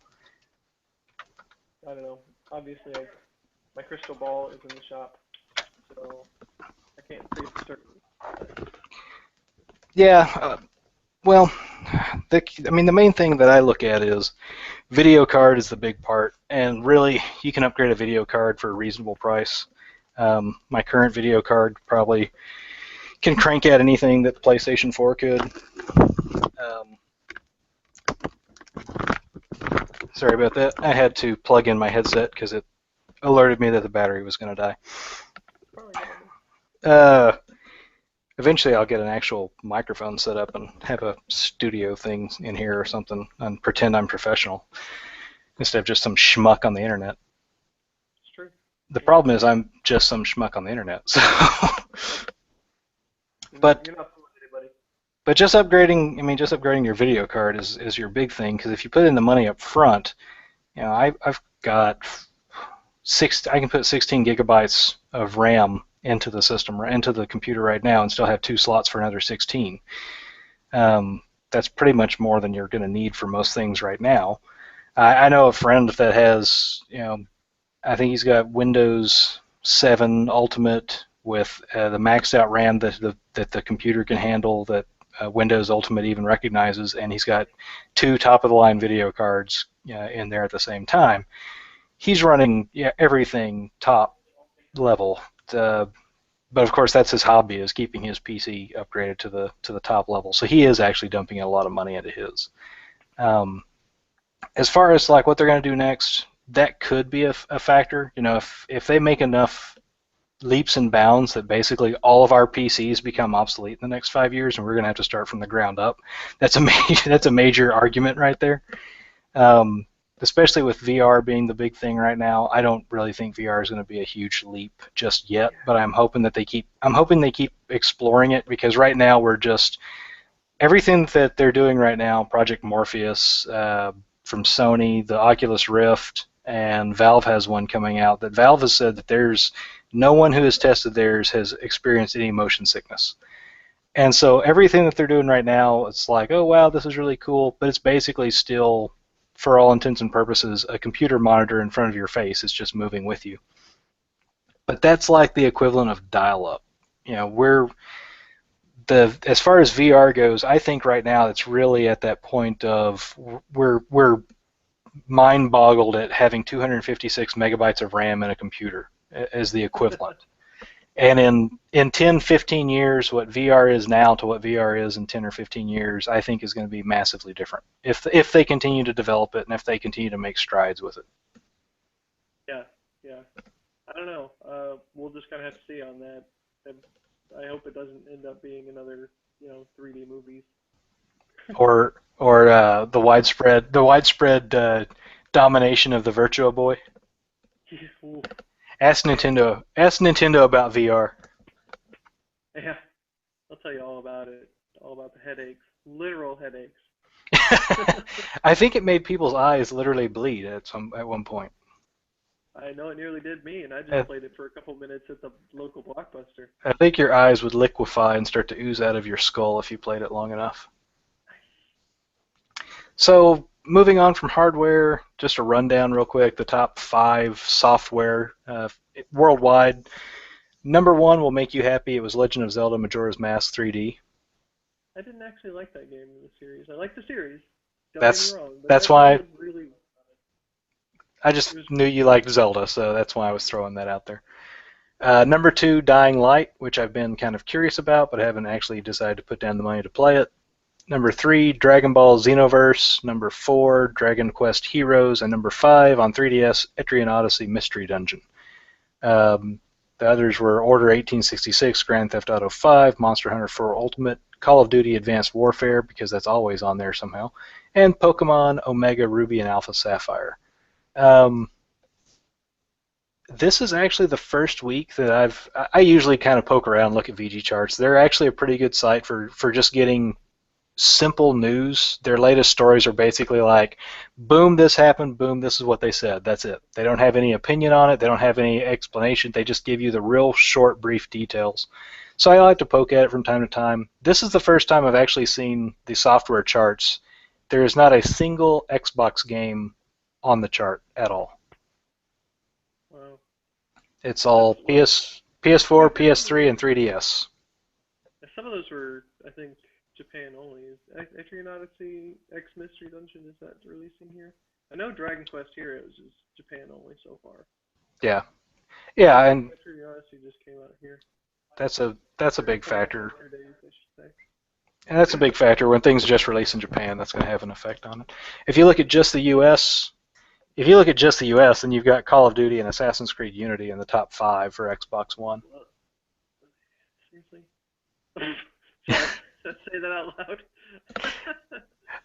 I don't know. Obviously, my crystal ball is in the shop, so I can't say for certain. But Yeah. Well, the main thing that I look at is video card is the big part, and really, you can upgrade a video card for a reasonable price. My current video card probably can crank out anything that the PlayStation 4 could. Um, Sorry about that. I had to plug in my headset because it alerted me that the battery was going to die. probably good on Uh, Eventually, I'll get an actual microphone set up and have a studio thing in here or something and pretend I'm professional instead of just some schmuck on the internet. It's true. The problem is I'm just some schmuck on the internet. So, but You're not fooling anybody. but just upgrading your video card is your big thing because if you put in the money up front, I've got I can put 16 gigabytes of RAM into the system, into the computer right now, and still have 2 slots for another 16. That's pretty much more than you're going to need for most things right now. I know a friend that has, I think he's got Windows 7 Ultimate with the maxed out RAM that the computer can handle, that Windows Ultimate even recognizes, and he's got 2 top of the line video cards in there at the same time. He's running everything top level. But of course, that's his hobby, is keeping his PC upgraded to the top level. So he is actually dumping a lot of money into his. As far as like what they're going to do next, that could be a factor. If they make enough leaps and bounds that basically all of our PCs become obsolete in the next 5 years, and we're going to have to start from the ground up, that's a major argument right there. Especially with VR being the big thing right now, I don't really think VR is going to be a huge leap just yet. But I'm hoping they keep exploring it, because right now we're just everything that they're doing right now. Project Morpheus from Sony, the Oculus Rift, and Valve has one coming out. That Valve has said that there's no one who has tested theirs has experienced any motion sickness. And so everything that they're doing right now, it's like, oh wow, this is really cool, but it's basically still, for all intents and purposes, a computer monitor in front of your face. It's just moving with you. But that's like the equivalent of dial-up. As far as VR goes, I think right now it's really at that point of we're mind boggled at having 256 megabytes of RAM in a computer as the equivalent. And in 10, 15 years, what VR is now to what VR is in 10 or 15 years, I think is going to be massively different if they continue to develop it and if they continue to make strides with it. Yeah. I don't know. We'll just kind of have to see on that. And I hope it doesn't end up being another, 3D movies. Or the widespread domination of the Virtua Boy. Ooh. Ask Nintendo about VR. Yeah, I'll tell you all about it. All about the headaches, literal headaches. I think it made people's eyes literally bleed at one point. I know it nearly did me, and I just played it for a couple minutes at the local Blockbuster. I think your eyes would liquefy and start to ooze out of your skull if you played it long enough. So, moving on from hardware, just a rundown real quick, the top 5 software worldwide. Number 1 will make you happy. It was Legend of Zelda Majora's Mask 3D. I didn't actually like that game in the series. I like the series. Don't That's get me wrong, but that's that why was really. I just knew you liked Zelda, so that's why I was throwing that out there. Number 2, Dying Light, which I've been kind of curious about, but I haven't actually decided to put down the money to play it. Number 3, Dragon Ball Xenoverse. Number 4, Dragon Quest Heroes. And number 5, on 3DS, Etrian Odyssey Mystery Dungeon. The others were Order 1866, Grand Theft Auto 5, Monster Hunter 4 Ultimate, Call of Duty Advanced Warfare, because that's always on there somehow, and Pokemon Omega Ruby and Alpha Sapphire. This is actually the first week that I usually kind of poke around and look at VG charts. They're actually a pretty good site for just getting simple news. Their latest stories are basically like, boom, this happened, boom, this is what they said. That's it. They don't have any opinion on it. They don't have any explanation. They just give you the real short, brief details. So I like to poke at it from time to time. This is the first time I've actually seen the software charts. There is not a single Xbox game on the chart at all. Wow. It's That's all well. To be PS4, fair, PS3, and 3DS. some of those were, I think, Japan only. Is Etrian Odyssey X Mystery Dungeon, is that releasing here? I know Dragon Quest Heroes is Japan only so far. Yeah, But yeah, I think and Etrian Odyssey just came out here. that's a Or big coming out factor. in 2 days, I should say. And that's a big factor when things just release in Japan. That's going to have an effect on it. If you look at just the U.S., if you look at just the U.S., then you've got Call of Duty and Assassin's Creed Unity in the top five for Xbox One. Well, seriously? Sorry, say that out loud.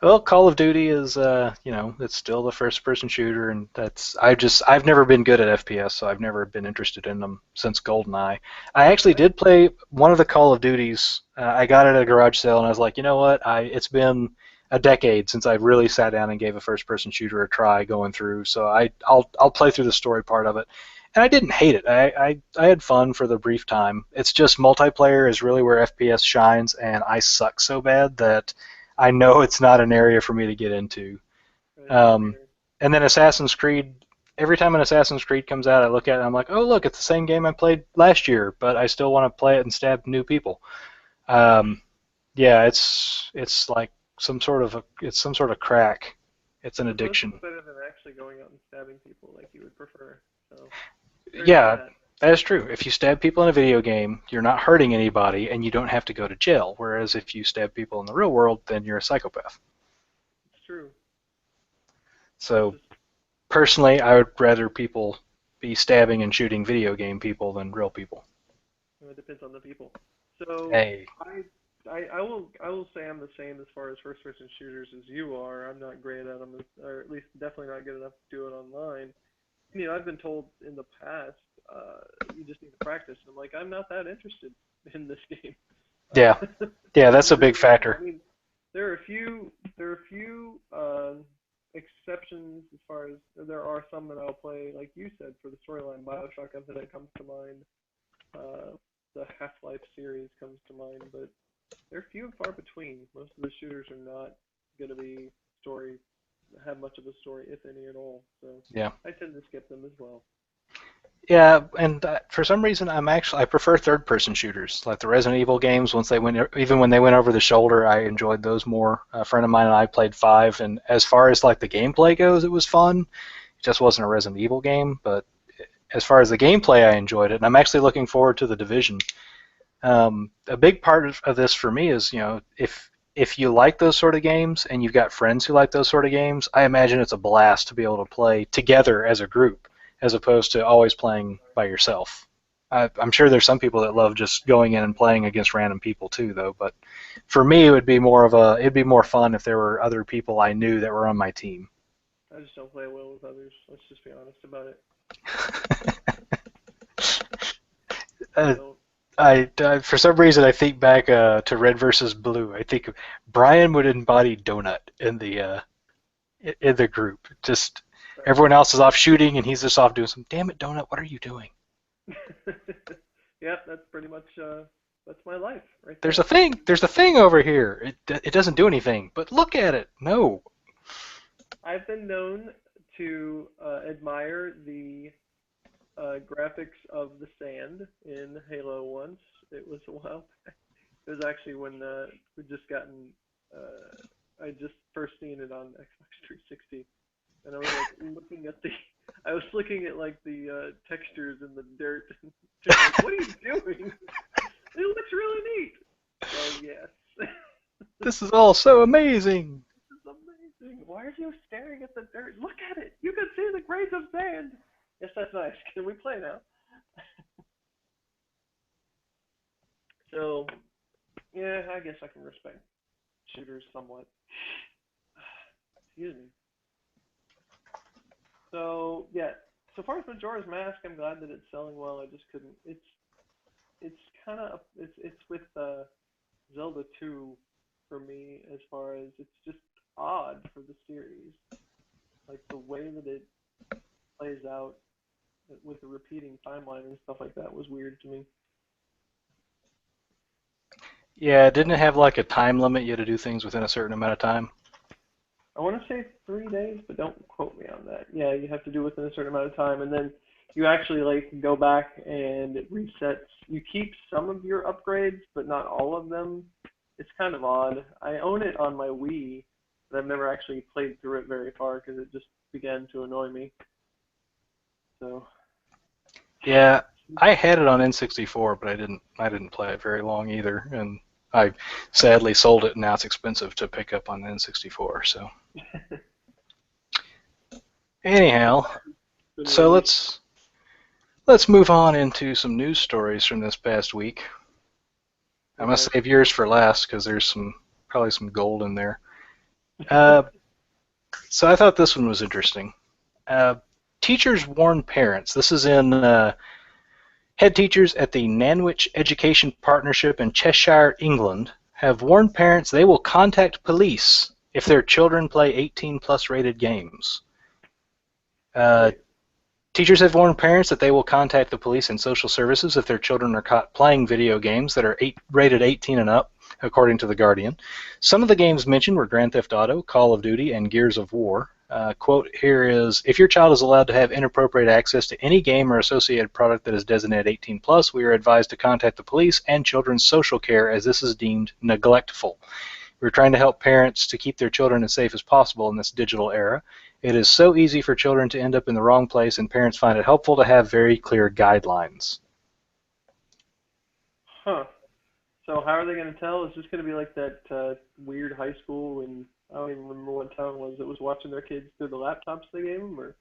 Well, Call of Duty is, it's still the first-person shooter, and I've never been good at FPS, so I've never been interested in them since GoldenEye. I actually I, did play one of the Call of Duties. I got it at a garage sale, and I was like, you know what? It's been a decade since I really sat down and gave a first-person shooter a try going through, so I'll play through the story part of it. And I didn't hate it. I had fun for the brief time. It's just multiplayer is really where FPS shines, and I suck so bad that I know it's not an area for me to get into. That's Um, fair. and then Assassin's Creed, every time an Assassin's Creed comes out, I look at it and I'm like, oh, look, it's the same game I played last year, but I still want to play it and stab new people. Um, yeah, it's like it's some sort of crack. It's an That's most addiction. better than actually going out and stabbing people like you would prefer. So, fair to Yeah, that. that is true. If you stab people in a video game, you're not hurting anybody and you don't have to go to jail. Whereas if you stab people in the real world, then you're a psychopath. It's true. It's So just, personally, I would rather people be stabbing and shooting video game people than real people. it depends on the people. So, Hey, I will say I'm the same as far as first-person shooters as you are. I'm not great at them, or at least definitely not good enough to do it online. I've been told in the past, you just need to practice. And I'm like, I'm not that interested in this game. yeah, Uh, yeah, I'm that's a big really not. factor. There are a few exceptions as far as there are some that I'll play, like you said, for the storyline. Bioshock Infinite comes to mind. The Half-Life series comes to mind, but they're few and far between. Most of the shooters are not going to be story have much of a story, if any at all. So Yeah, I tend to skip them as well. yeah, and for some reason, I prefer third-person shooters, like the Resident Evil games. Once they went, even when they went over the shoulder, I enjoyed those more. A friend of mine and I played five, and as far as like the gameplay goes, it was fun. It just wasn't a Resident Evil game, but as far as the gameplay, I enjoyed it, and I'm actually looking forward to the Division. A big part of this for me is, if you like those sort of games and you've got friends who like those sort of games, I imagine it's a blast to be able to play together as a group, as opposed to always playing by yourself. I'm sure there's some people that love just going in and playing against random people too, though. But for me, it'd be more fun if there were other people I knew that were on my team. I just don't play well with others. Let's just be honest about it. I uh, don't. for some reason, I think back to Red versus Blue. I think Brian would embody Donut in the group. Just everyone else is off shooting, and he's just off doing some. Damn it, Donut! What are you doing? Yeah, that's pretty much that's my life right There's a there. thing. There's a thing over here. It doesn't do anything. But look at it. No. I've been known to admire the graphics of the sand in Halo once. It was a while back. It was actually when we just gotten. I just first seen it on Xbox 360, and I was like looking at the. I was looking at like the textures in the dirt, and just like, what are you doing? It looks really neat. So yes, This is all so amazing. this is amazing. Why are you staring at the dirt? Look at it. You can see the grains of sand. Yes, that's nice. Can we play now? So yeah, I guess I can respect shooters somewhat. Excuse me. So yeah, so far as Majora's Mask, I'm glad that it's selling well. I just couldn't. It's kind of it's with Zelda 2 for me as far as it's just odd for the series. Like the way that it plays out with the repeating timeline and stuff like that was weird to me. Yeah, didn't it have like a time limit? You had to do things within a certain amount of time. I want to say 3 days, but don't quote me on that. Yeah, you have to do within a certain amount of time, and then you actually like go back and it resets. You keep some of your upgrades, but not all of them. It's kind of odd. I own it on my Wii, but I've never actually played through it very far because it just began to annoy me. So, Yeah, I had it on N64, but I didn't play it very long either, and I sadly sold it, and now it's expensive to pick up on N64. So anyhow, been so released. let's move on into some news stories from this past week. I'm gonna Okay. save yours for last because there's probably some gold in there. Uh, so I thought this one was interesting. Uh, Teachers warn parents. This is in head teachers at the Nanwich Education Partnership in Cheshire, England, have warned parents they will contact police if their children play 18 plus rated games. Uh, Wait. Teachers have warned parents that they will contact the police and social services if their children are caught playing video games that are rated 18 and up, according to The Guardian. Some of the games mentioned were Grand Theft Auto, Call of Duty, and Gears of War. Quote here is, if your child is allowed to have inappropriate access to any game or associated product that is designated 18 plus, we are advised to contact the police and children's social care as this is deemed neglectful. We're trying to help parents to keep their children as safe as possible in this digital era. It is so easy for children to end up in the wrong place, and parents find it helpful to have very clear guidelines. Huh. So how are they going to tell? Is this going to be like that weird high school and I don't even remember what town it was that was watching their kids through the laptops they gave them, or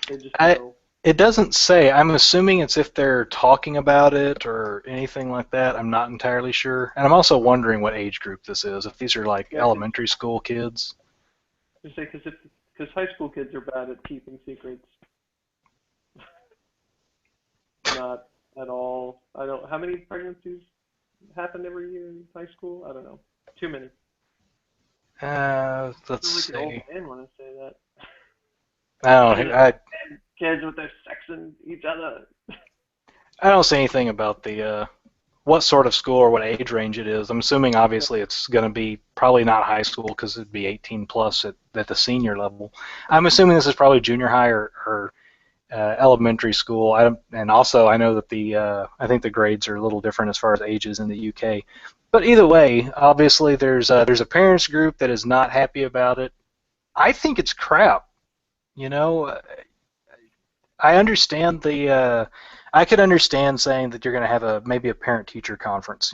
they just I, know? it doesn't say. I'm assuming it's if they're talking about it or anything like that. I'm not entirely sure. And I'm also wondering what age group this is. If these are like Yeah, because elementary school kids. because high school kids are bad at keeping secrets. Not at all. I don't. How many pregnancies happen every year in high school? I don't know. Too many. I Let's feel like an old see. man when I say that. I don't. Kids, kids with their sexing each other. I don't see anything about the what sort of school or what age range it is. I'm assuming obviously it's going to be probably not high school because it'd be 18 plus at the senior level. I'm assuming this is probably junior high or elementary school. And also I know that I think the grades are a little different as far as ages in the UK. But either way, obviously there's a parents group that is not happy about it. I think it's crap. You know, I understand I could understand saying that you're going to have maybe a parent teacher conference.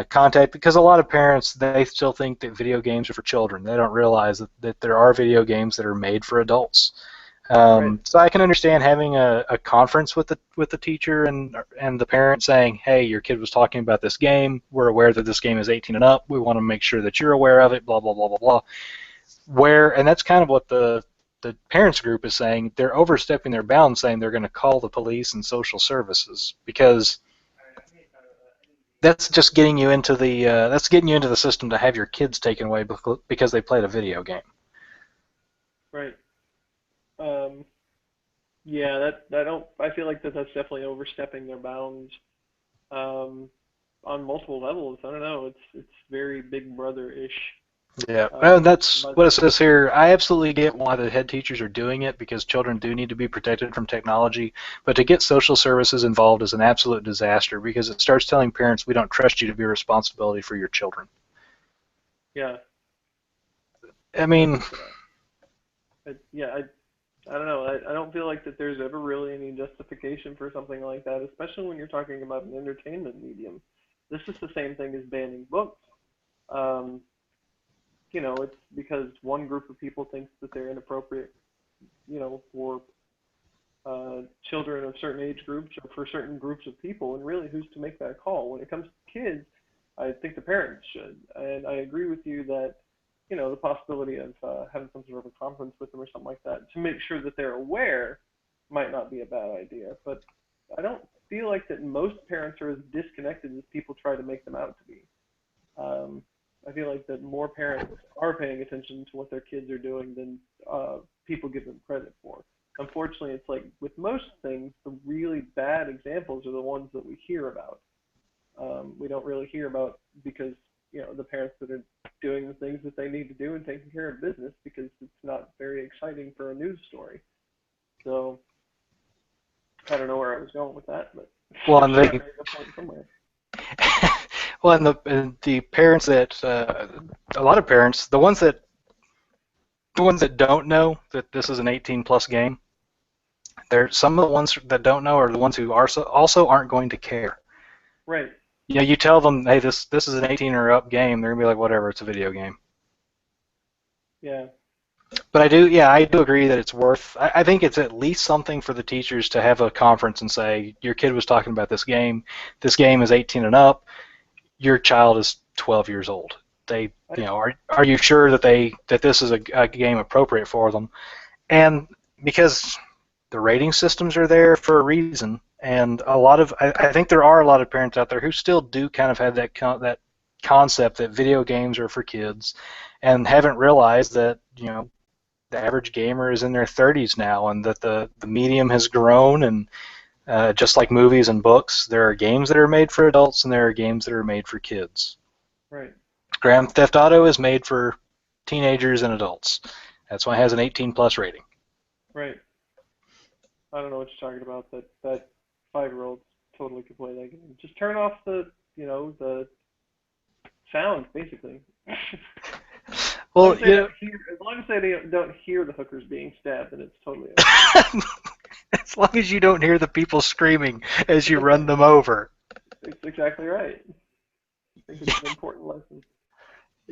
Contact because a lot of parents they still think that video games are for children. They don't realize that there are video games that are made for adults. Right. So I can understand having a conference with the teacher and the parent saying, "Hey, your kid was talking about this game. We're aware that this game is 18 and up. We want to make sure that you're aware of it." Blah blah blah blah blah. And that's kind of what the parents group is saying. They're overstepping their bounds, saying they're going to call the police and social services because that's just getting you into the system to have your kids taken away because they played a video game. Right. Um, yeah, that I don't. I feel like that's definitely overstepping their bounds um, on multiple levels. I don't know. It's very Big Brother-ish. Yeah, and that's My what it says here. I absolutely get why the head teachers are doing it because children do need to be protected from technology, but to get social services involved is an absolute disaster because it starts telling parents we don't trust you to be a responsibility for your children. yeah, I that's mean, yeah. I don't know. I don't feel like that there's ever really any justification for something like that, especially when you're talking about an entertainment medium. This is the same thing as banning books. Um, it's because one group of people thinks that they're inappropriate, for children of certain age groups or for certain groups of people, and really, who's to make that call? When it comes to kids, I think the parents should, and I agree with you that the possibility of having some sort of a conference with them or something like that to make sure that they're aware might not be a bad idea. But I don't feel like that most parents are as disconnected as people try to make them out to be. Um, I feel like that more parents are paying attention to what their kids are doing than people give them credit for. Unfortunately, it's like with most things, the really bad examples are the ones that we hear about. We don't really hear about because the parents that are doing the things that they need to do and taking care of business because it's not very exciting for a news story. So I don't know where I was going with that, but Well, and I they, made a point somewhere. well, and the parents that a lot of parents, the ones that don't know that this is an 18 plus game, they're some of the ones that don't know are the ones who are also aren't going to care. Right. You tell them, hey, this is an 18 or up game, they're gonna be like, whatever, it's a video game. Yeah. But I do agree that it's worth. I think it's at least something for the teachers to have a conference and say, your kid was talking about this game. This game is 18 and up. Your child is 12 years old. They, I, are you sure that this is a game appropriate for them? And because the rating systems are there for a reason, and I think there are a lot of parents out there who still do kind of have that concept that video games are for kids, and haven't realized that the average gamer is in their 30s now, and that the medium has grown, and just like movies and books, there are games that are made for adults and there are games that are made for kids. right. Grand Theft Auto is made for teenagers and adults. That's why it has an 18 plus rating. Right. I don't know what you're talking about. That 5-year-old totally could play that game. Just turn off the sound, basically. Well, As long as they don't hear the hookers being stabbed, then it's totally okay. as long as you don't hear the people screaming as you run them over. It's exactly right. I think it's an important lesson.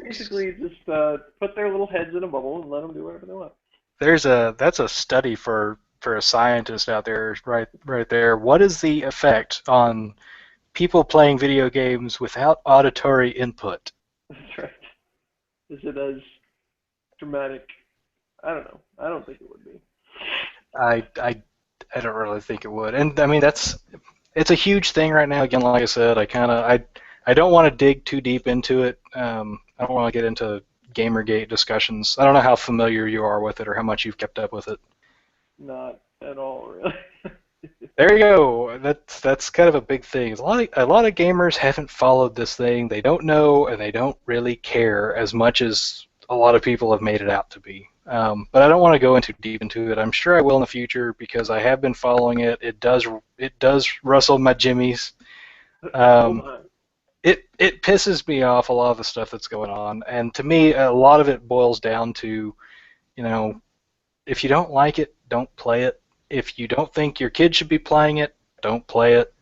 Basically, just put their little heads in a bubble and let them do whatever they want. That's a study for a scientist out there, right there. What is the effect on people playing video games without auditory input? That's right. Is it as dramatic? I don't know. I don't think it would be. I, I, I don't really think it would. And I mean, it's a huge thing right now. Again, like I said, I don't want to dig too deep into it. I don't want to get into Gamergate discussions. I don't know how familiar you are with it or how much you've kept up with it. Not at all, really. There you go. That's kind of a big thing. A lot of gamers haven't followed this thing. They don't know and they don't really care as much as a lot of people have made it out to be. But I don't want to go into deep into it. I'm sure I will in the future because I have been following it. It does rustle my jimmies. Oh Um, my. it pisses me off a lot of the stuff that's going on, and to me, a lot of it boils down to, you know, if you don't like it, don't play it. If you don't think your kid should be playing it, don't play it.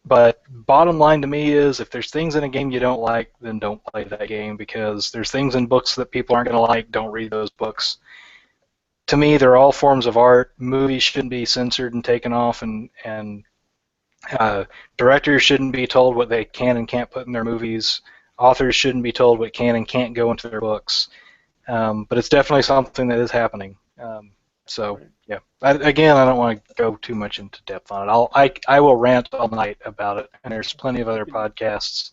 But bottom line to me is, if there's things in a game you don't like, then don't play that game, because there's things in books that people aren't going to like. Don't read those books. To me, they're all forms of art. Movies shouldn't be censored and taken off, and uh, directors shouldn't be told what they can and can't put in their movies. Authors shouldn't be told what can and can't go into their books. But it's definitely something that is happening. So Right. yeah, again, I don't want to go too much into depth on it. I will rant all night about it, and there's plenty of other podcasts.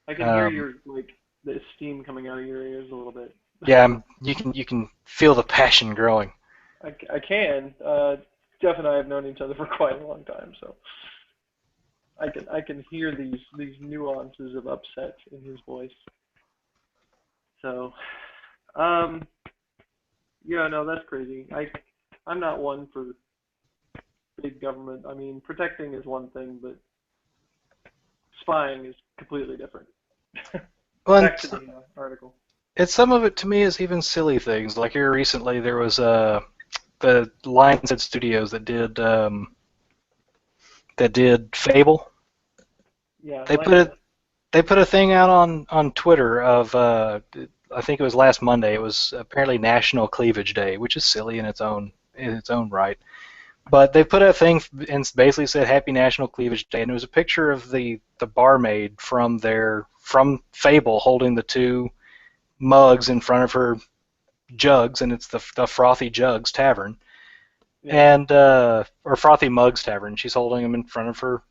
I can hear Um, your the steam coming out of your ears a little bit. yeah, you can feel the passion growing. I can. Jeff and I have known each other for quite a long time, so I can hear these nuances of upset in his voice. So, um, yeah, no, that's crazy. I'm not one for big government. I mean, protecting is one thing, but spying is completely different. Well, Back to the article. and some of it to me is even silly things. Like here recently, there was the Lionshead Studios that did Fable. Yeah, They put Lionhead. it they put a thing out on Twitter of I think it was last Monday. It was apparently National Cleavage Day, which is silly in its own right. But they put a thing and basically said Happy National Cleavage Day, and it was a picture of the barmaid from Fable holding the two mugs in front of her jugs, and it's the Frothy Jugs Tavern, Yeah, and or Frothy Mugs Tavern. She's holding them in front of her,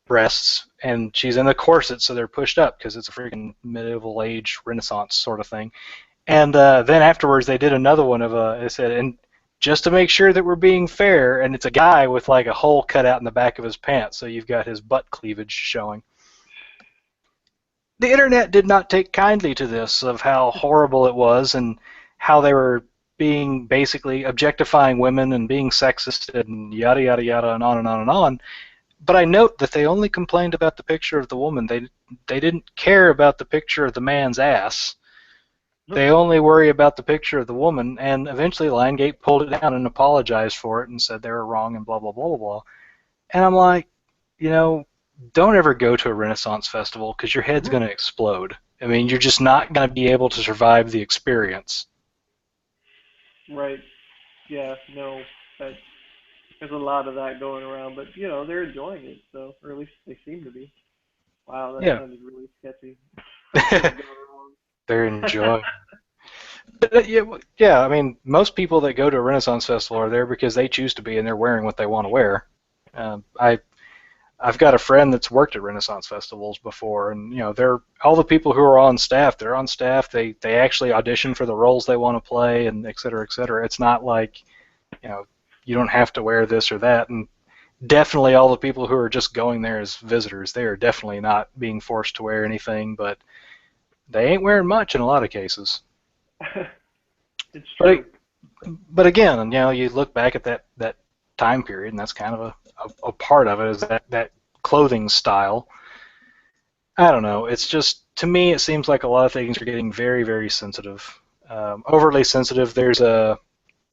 breasts, and she's in a corset, so they're pushed up because it's a freaking medieval age Renaissance sort of thing. And then afterwards, they did another one of they said, and just to make sure that we're being fair, and it's a guy with like a hole cut out in the back of his pants, so you've got his butt cleavage showing. the internet did not take kindly to this of how horrible it was and how they were being basically objectifying women and being sexist and yada yada yada and on and on and on. But I note that they only complained about the picture of the woman. They didn't care about the picture of the man's ass. They only worry about the picture of the woman, and eventually Lionsgate pulled it down and apologized for it and said they were wrong and blah blah blah blah blah. And I'm like, you know, don't ever go to a Renaissance festival because your head's going to explode. I mean, you're just not going to be able to survive the experience. Right. Yeah. No. That, there's a lot of that going around, but they're enjoying it, so or at least they seem to be. Wow, that Yeah, sounded really sketchy. Something they're going enjoying. Yeah, yeah. I mean, most people that go to a Renaissance festival are there because they choose to be, and they're wearing what they want to wear. I've got a friend that's worked at Renaissance festivals before, and they're all the people who are on staff. They're on staff. They actually audition for the roles they want to play, and et cetera, et cetera. It's not like you don't have to wear this or that. And definitely all the people who are just going there as visitors, they are definitely not being forced to wear anything, but they ain't wearing much in a lot of cases. on. It's But true. but again, you look back at that time period, and that's kind of a part of it is that clothing style. I don't know. It's just to me, it seems like a lot of things are getting very, very sensitive, overly sensitive.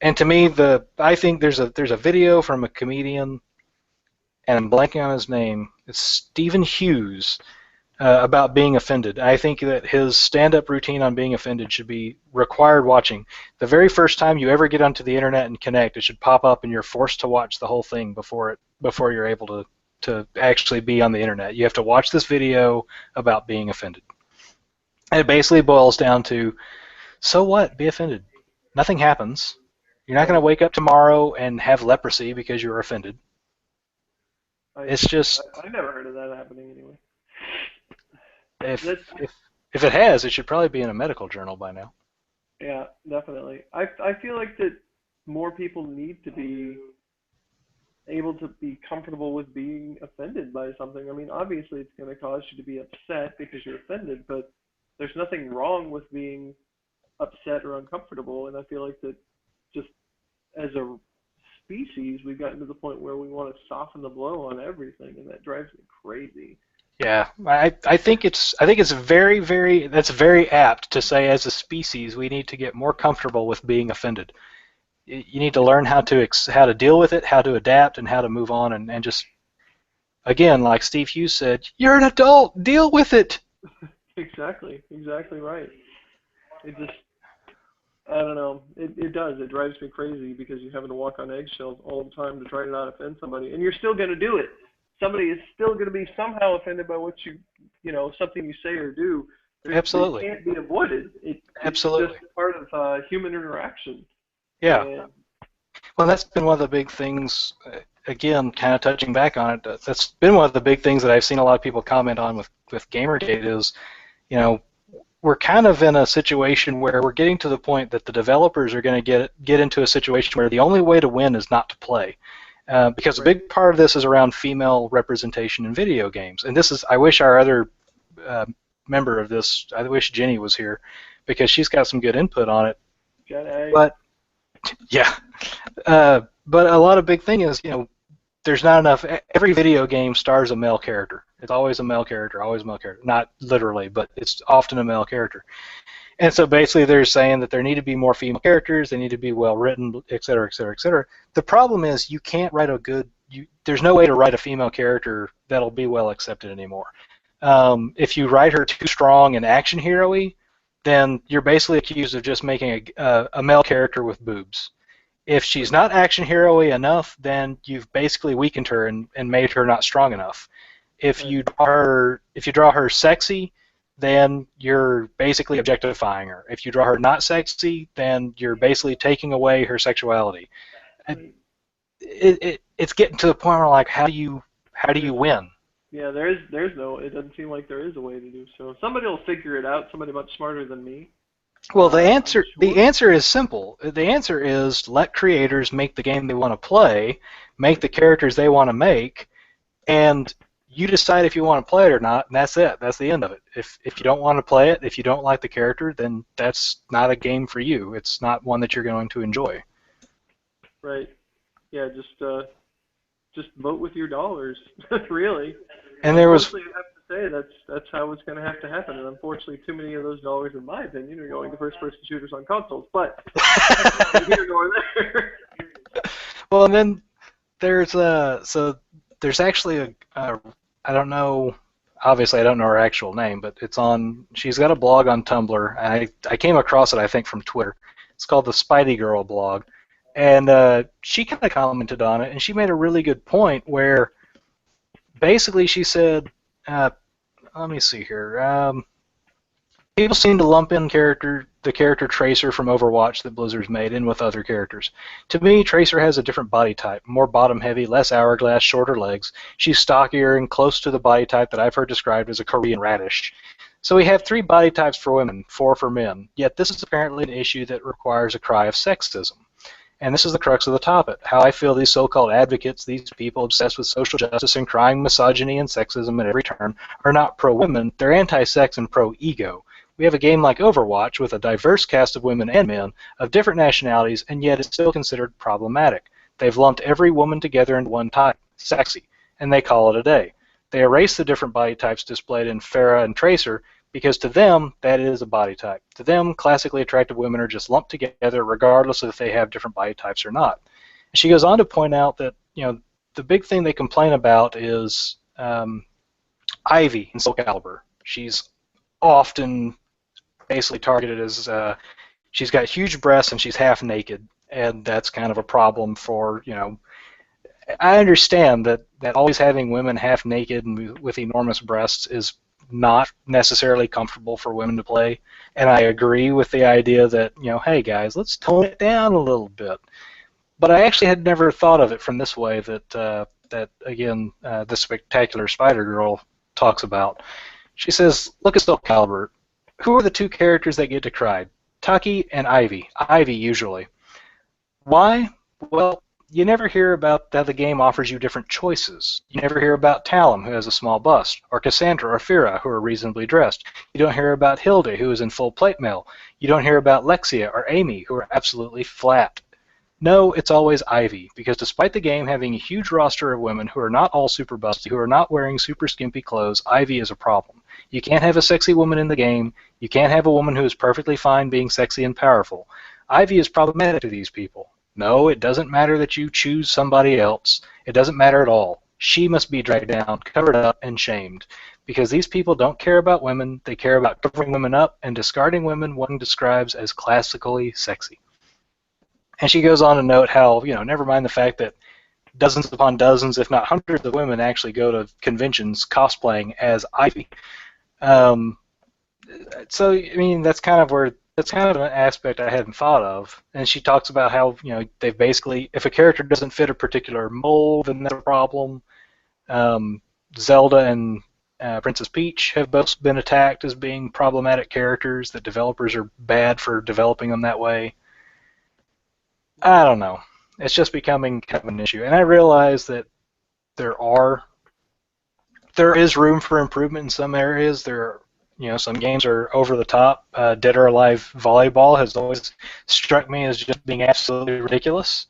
And to me, I think there's a video from a comedian, and I'm blanking on his name. It's Stephen Hughes about being offended. I think that his stand-up routine on being offended should be required watching. The very first time you ever get onto the internet and connect, it should pop up, and you're forced to watch the whole thing before you're able to actually be on the internet. You have to watch this video about being offended. And it basically boils down to, so what? Be offended. Nothing happens. You're not going to Right. wake up tomorrow and have leprosy because you're offended. I, It's just I never heard of that happening anyway. if That's if if it has, it should probably be in a medical journal by now. Yeah, definitely. I feel like that more people need to be able to be comfortable with being offended by something. I mean, obviously it's going to cause you to be upset because you're offended, but there's nothing wrong with being upset or uncomfortable. And I feel like that just as a species, we've gotten to the point where we want to soften the blow on everything, and that drives me crazy. Yeah, I think it's very that's very apt to say as a species we need to get more comfortable with being offended. You need to Yeah, learn how to deal with it, how to adapt, and how to move on, and just again, like Steve Hughes said, you're an adult, deal with it. exactly right. It just I don't know. It does. It drives me crazy because you're having to walk on eggshells all the time to try to not offend somebody, and you're still going to do it. Somebody is still going to be somehow offended by what something you say or do. It Absolutely, can't be avoided. It's just absolutely. part of human interaction. Yeah. And Well, that's been one of the big things. Again, kind of touching back on it, that's been one of the big things that I've seen a lot of people comment on with GamerGate is, you know, we're kind of in a situation where we're getting to the point that the developers are going to get into a situation where the only way to win is not to play. Because a right, big part of this is around female representation in video games. And this is, I wish our other uh, member of this, I wish Jenny was here, because she's got some good input on it. Jedi. But, yeah. But a lot of big thing is, there's not enough. Every video game stars a male character. It's always a male character, always a male character. Not literally, but it's often a male character. And so basically, they're saying that there need to be more female characters. They need to be well written, et cetera, et cetera, et cetera. The problem is you can't write a good. There's no way to write a female character that'll be well accepted anymore. If you write her too strong and action hero-y, then you're basically accused of just making a male character with boobs. If she's Right. not action hero-y enough, then you've basically weakened her and made her not strong enough. If Right. you draw her sexy, then you're basically objectifying her. If you draw her not sexy, then you're basically taking away her sexuality. Right. It's getting to the point where like, how do you There's win? Yeah, there's no. It doesn't seem like there is a way to do so. Somebody will figure it out. Somebody much smarter than me. Well, the I'm answer the sure. answer is simple. The answer is let creators make the game they want to play, make the characters they want to make, and you decide if you want to play it or not, and that's it. That's the end of it. If you don't want to play it, if you don't like the character, then that's not a game for you. It's not one that you're going to enjoy. Right. Yeah, just vote with your dollars, really. And there was Unfortunately, I have to say that's how it's going to have to happen. And unfortunately, too many of those dollars, in my opinion, are going to first-person shooters on consoles. But that's neither here nor there. well, and then there's actually a I don't know. Obviously, I don't know her actual name, but it's on. She's got a blog on Tumblr. I came across it, I think, from Twitter. It's called the Spidey Girl blog, and she kind of commented on it, and she made a really good point where basically she said, let me see here. People seem to lump in the character Tracer from Overwatch that Blizzard's made in with other characters. To me, Tracer has a different body type, more bottom-heavy, less hourglass, shorter legs. She's stockier and close to the body type that I've heard described as a Korean radish. So we have 3 body types for women, 4 for men, yet this is apparently an issue that requires a cry of sexism. And this is the crux of the topic, how I feel these so-called advocates, these people obsessed with social justice and crying misogyny and sexism at every turn, are not pro-women, they're anti-sex and pro-ego. We have a game like Overwatch with a diverse cast of women and men of different nationalities, and yet it's still considered problematic. They've lumped every woman together into one type, sexy, and they call it a day. They erase the different body types displayed in Pharah and Tracer because to them, that is a body type. To them, classically attractive women are just lumped together regardless of if they have different body types or not. And she goes on to point out that, the big thing they complain about is Ivy in Soul Calibur. She's often basically targeted as she's got huge breasts and she's half naked, and that's kind of a problem for, I understand that always having women half naked and with enormous breasts is not necessarily comfortable for women to play, and I agree with the idea that, hey guys, let's tone it down a little bit. But I actually had never thought of it from this way that again, the Spectacular Spider Girl talks about. She says, look at Soul Calibur. Who are the 2 characters that get decried? Taki and Ivy. Ivy, usually. Why? Well, you never hear about how the game offers you different choices. You never hear about Talum, who has a small bust, or Cassandra or Fira, who are reasonably dressed. You don't hear about Hilde, who is in full plate mail. You don't hear about Lexia or Amy, who are absolutely flat. No, it's always Ivy, because despite the game having a huge roster of women who are not all super busty, who are not wearing super skimpy clothes, Ivy is a problem. You can't have a sexy woman in the game. You can't have a woman who is perfectly fine being sexy and powerful. Ivy is problematic to these people. No, it doesn't matter that you choose somebody else. It doesn't matter at all. She must be dragged down, covered up, and shamed. Because these people don't care about women. They care about covering women up and discarding women one describes as classically sexy. And she goes on to note how, never mind the fact that dozens upon dozens, if not hundreds of women actually go to conventions cosplaying as Ivy. So, I mean, that's kind of an aspect I hadn't thought of. And she talks about how, they've basically, if a character doesn't fit a particular mold, then that's a problem. Zelda and Princess Peach have both been attacked as being problematic characters, that developers are bad for developing them that way. I don't know. It's just becoming kind of an issue. And I realize that there is room for improvement in some areas. Some games are over the top. Dead or Alive Volleyball has always struck me as just being absolutely ridiculous.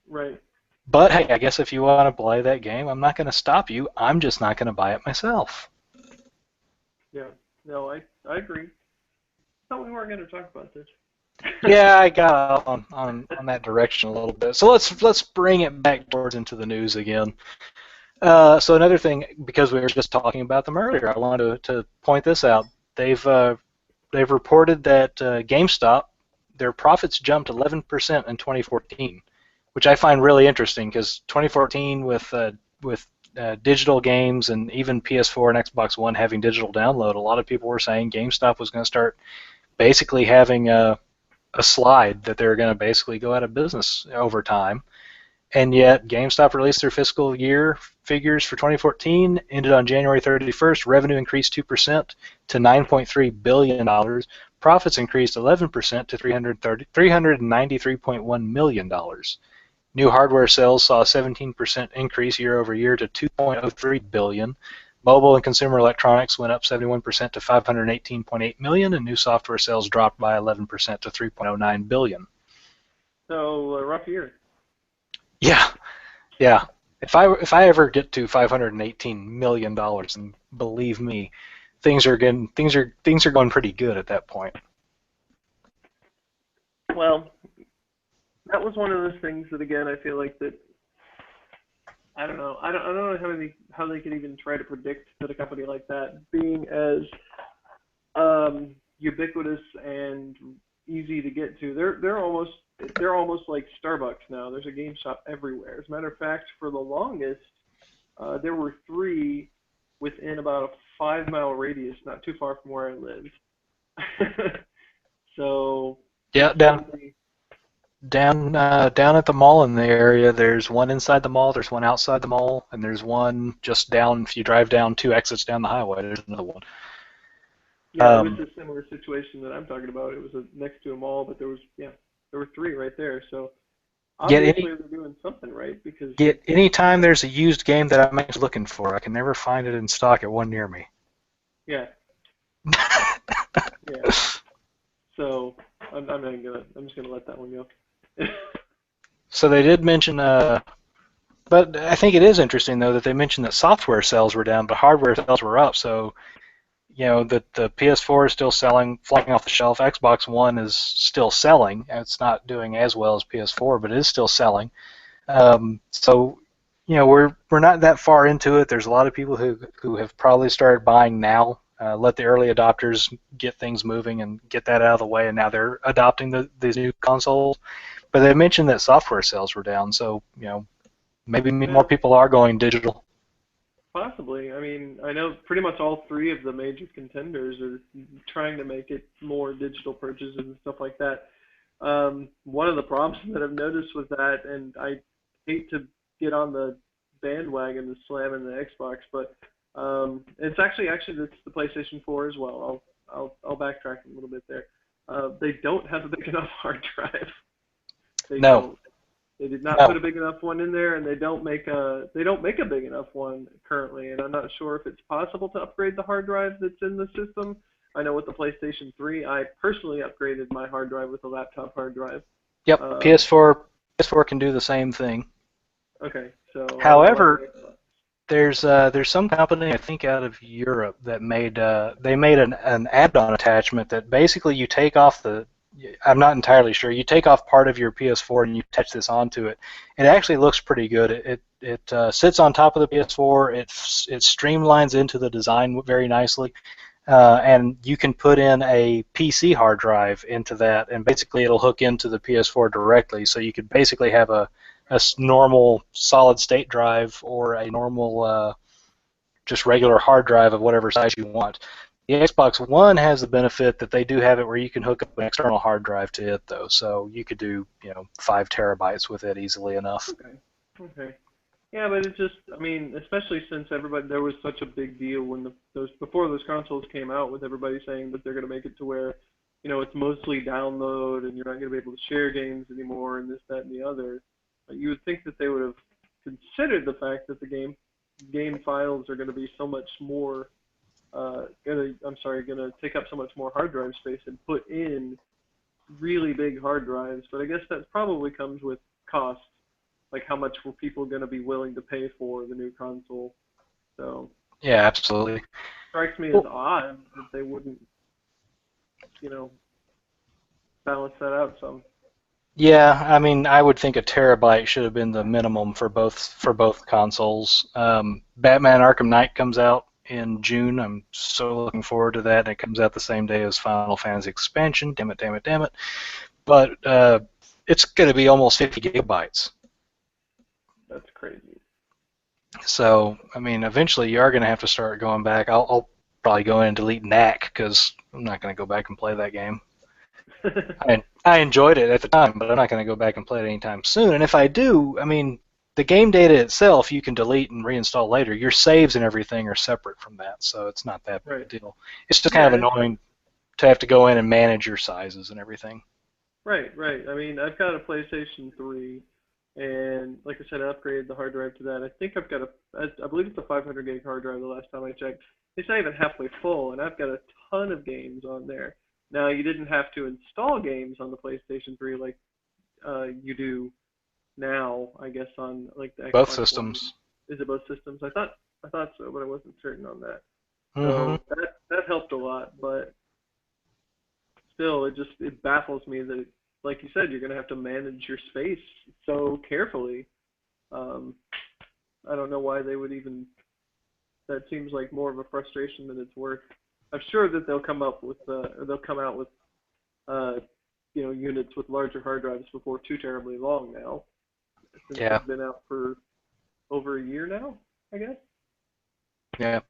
Right. But hey, I guess if you want to play that game, I'm not going to stop you. I'm just not going to buy it myself. Yeah. No, I agree. I thought we weren't going to talk about this. Yeah, I got on that direction a little bit. So let's bring it back towards into the news again. So another thing, because we were just talking about them earlier, I wanted to point this out. They've reported that GameStop, their profits jumped 11% in 2014, which I find really interesting because 2014 with digital games and even PS4 and Xbox One having digital download, a lot of people were saying GameStop was going to start basically having a slide, that they're going to basically go out of business over time. And yet, GameStop released their fiscal year figures for 2014, ended on January 31st. Revenue increased 2% to $9.3 billion. Profits increased 11% to $393.1 million. New hardware sales saw a 17% increase year over year to 2.03 billion. Mobile and consumer electronics went up 71% to 518.8 million, and new software sales dropped by 11% to 3.09 billion. So a rough year. Yeah, yeah. If I ever get to $518 million, and believe me, things are going pretty good at that point. Well, that was one of those things that, again, I feel like that. I don't know. I don't know how they could even try to predict that a company like that, being as ubiquitous and easy to get to, they're almost like Starbucks now. There's a game shop everywhere. As a matter of fact, for the longest, there were three within about a 5 mile radius, not too far from where I live. So Yeah, it's really down at the mall in the area. There's one inside the mall. There's one outside the mall, and there's one just down. If you drive down 2 exits down the highway, there's another one. yeah, it was a similar situation that I'm talking about. It was next to a mall, but there were three right there. So Get obviously any they're doing something right because get any time there's a used game that I'm actually looking for, I can never find it in stock at one near me. yeah, yeah. So I'm just gonna let that one go. So they did mention, but I think it is interesting though that they mentioned that software sales were down, but hardware sales were up. So the PS4 is still selling, flying off the shelf. Xbox One is still selling. It's not doing as well as PS4, but it is still selling. So we're not that far into it. There's a lot of people who have probably started buying now. Let the early adopters get things moving and get that out of the way, and now they're adopting these new consoles. But they mentioned that software sales were down, so maybe more Yeah, people are going digital. possibly. I mean, I know pretty much all three of the major contenders are trying to make it more digital purchases and stuff like that. One of the problems that I've noticed with that, and I hate to get on the bandwagon to slam in the Xbox, but it's actually it's the PlayStation 4 as well. I'll backtrack a little bit there. They don't have a big enough hard drive. They No, don't. They did not put no. a big enough one in there, and they don't make a big enough one currently. And I'm not sure if it's possible to upgrade the hard drive that's in the system. I know with the PlayStation 3, I personally upgraded my hard drive with a laptop hard drive. Yep, Um, PS4 can do the same thing. okay, so I don't know about the However, Xbox. there's some company I think out of Europe that made an add-on attachment that basically you take off the. I'm not entirely sure. You take off part of your PS4 and you attach this onto it. It actually looks pretty good. It sits on top of the PS4. It streamlines into the design very nicely, and you can put in a PC hard drive into that, and basically it'll hook into the PS4 directly. So you could basically have a normal solid state drive or a normal just regular hard drive of whatever size you want. The Xbox One has the benefit that they do have it where you can hook up an external hard drive to it, though, so you could do 5 terabytes with it easily enough. Okay, okay. Yeah, but it's just, I mean, especially since there was such a big deal when before those consoles came out, with everybody saying that they're going to make it to where, it's mostly download and you're not going to be able to share games anymore and this, that, and the other. You would think that they would have considered the fact that the game files are going to be so much more, going to take up so much more hard drive space and put in really big hard drives. But I guess that probably comes with cost. Like how much were people going to be willing to pay for the new console? So Yeah, absolutely. strikes me as Well, odd that they wouldn't, you know, balance that out some. yeah, I mean, I would think a terabyte should have been the minimum for both consoles. Batman Arkham Knight comes out in June. I'm so looking forward to that. It comes out the same day as Final Fantasy Expansion. Damn it, damn it, damn it. But it's going to be almost 50 gigabytes. That's crazy. So, I mean, eventually you are going to have to start going back. I'll probably go in and delete NAC because I'm not going to go back and play that game. I enjoyed it at the time, but I'm not going to go back and play it anytime soon. And if I do, I mean, the game data itself you can delete and reinstall later. Your saves and everything are separate from that, so it's not that big a Right. deal. It's just kind Yeah, of annoying to have to go in and manage your sizes and everything. right, right. I mean, I've got a PlayStation 3. And like I said, I upgraded the hard drive to that. I think I've got I believe it's a 500 gig hard drive the last time I checked. It's not even halfway full, and I've got a ton of games on there. Now, you didn't have to install games on the PlayStation 3 like you do now, I guess, on like the Both Xbox One. systems. Is it both systems? I thought so, but I wasn't certain on that. Hmm. So that helped a lot, but still, it baffles me that, like you said, you're going to have to manage your space so carefully. Um, I don't know why they would even. That seems like more of a frustration than it's worth. I'm sure that they'll come up with, or they'll come out with, uh, units with larger hard drives before too terribly long now, since Yeah, it's been out for over a year now, I guess. yeah.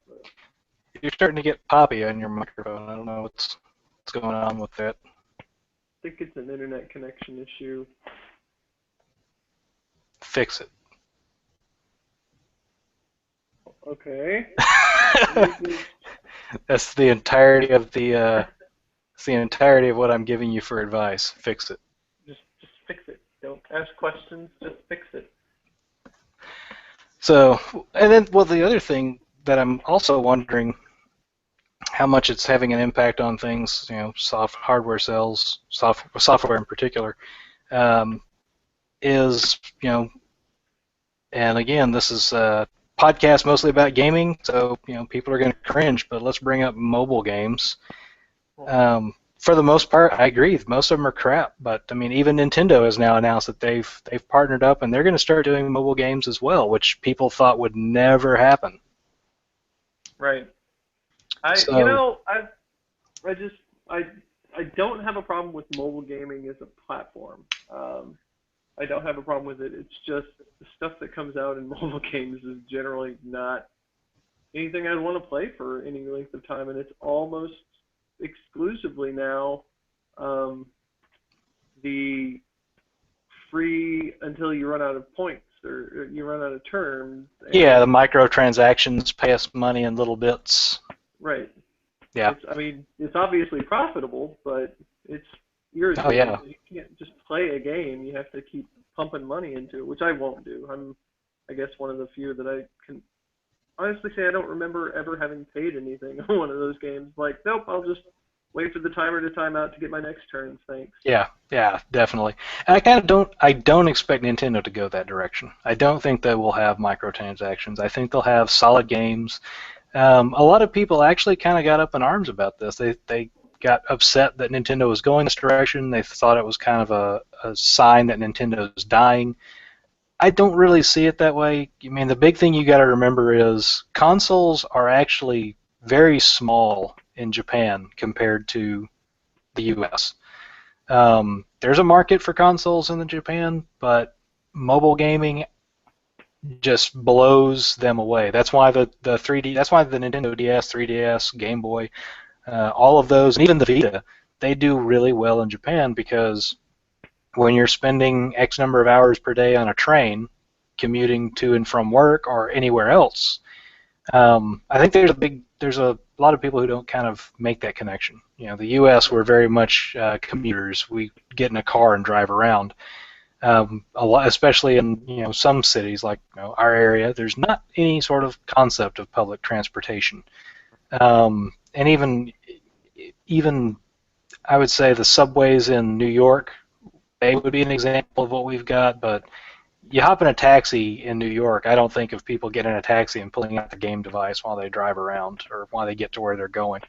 You're starting to get poppy on your microphone. I don't know what's going on with that. I think it's an internet connection issue. Fix it. Okay. That's the entirety of it's the entirety of what I'm giving you for advice. Fix it. Just fix it. Don't ask questions. Just fix it. So, and then, well, the other thing that I'm also wondering how much it's having an impact on things, hardware sales, software in particular, um, is, and again, this is a podcast mostly about gaming, so, people are going to cringe, but let's bring up mobile games. For the most part, I agree. Most of them are crap, but I mean, even Nintendo has now announced that they've partnered up and they're going to start doing mobile games as well, which people thought would never happen. Right. So I just, I, I don't have a problem with mobile gaming as a platform. I don't have a problem with it. It's just the stuff that comes out in mobile games is generally not anything I'd want to play for any length of time, and it's almost exclusively now the free until you run out of points or you run out of terms. yeah, the And microtransactions pay us money in little bits. right, Yeah. I mean, it's obviously profitable, but it's Oh irritating yeah. because you can't just play a game. You have to keep pumping money into it, which I won't do. I guess, one of the few that I can honestly say I don't remember ever having paid anything on one of those games. Like, nope, I'll just wait for the timer to time out to get my next turns. Thanks. Yeah, yeah, definitely. And I don't expect Nintendo to go that direction. I don't think they will have microtransactions. I think they'll have solid games. A lot of people actually kind of got up in arms about this. They got upset that Nintendo was going this direction. They thought it was kind of a sign that Nintendo is dying. I don't really see it that way. I mean, the big thing you got to remember is consoles are actually very small in Japan compared to the U.S. There's a market for consoles in Japan, but mobile gaming just blows them away. That's why the 3D, that's why the Nintendo DS, 3DS, Game Boy, all of those, and even the Vita, they do really well in Japan because when you're spending X number of hours per day on a train, commuting to and from work or anywhere else, I think there's a lot of people who don't kind of make that connection. The U.S. we're very much commuters. We get in a car and drive around. A lot, especially in some cities like our area, there's not any sort of concept of public transportation. And even I would say the subways in New York, they would be an example of what we've got, but you hop in a taxi in New York, I don't think of people getting in a taxi and pulling out the game device while they drive around or while they get to where they're going.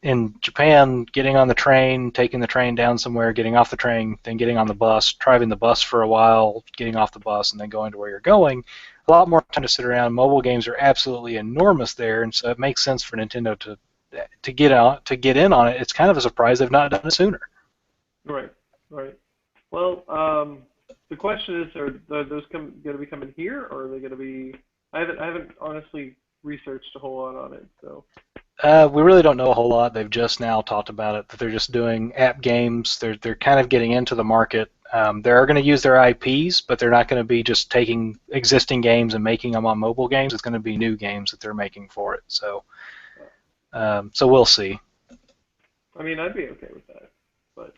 In Japan, getting on the train, taking the train down somewhere, getting off the train, then getting on the bus, driving the bus for a while, getting off the bus, and then going to where you're going, a lot more time to sit around. Mobile games are absolutely enormous there, and so it makes sense for Nintendo to get in on it. It's kind of a surprise they've not done it sooner. Right. Right. Well, the question is, are those going to be coming here, or are they going to be? I haven't honestly researched a whole lot on it, so. We really don't know a whole lot. They've just now talked about it, that they're just doing app games. They're kind of getting into the market. They are going to use their IPs, but they're not going to be just taking existing games and making them on mobile games. It's going to be new games that they're making for it. So we'll see. I mean, I'd be okay with that, but.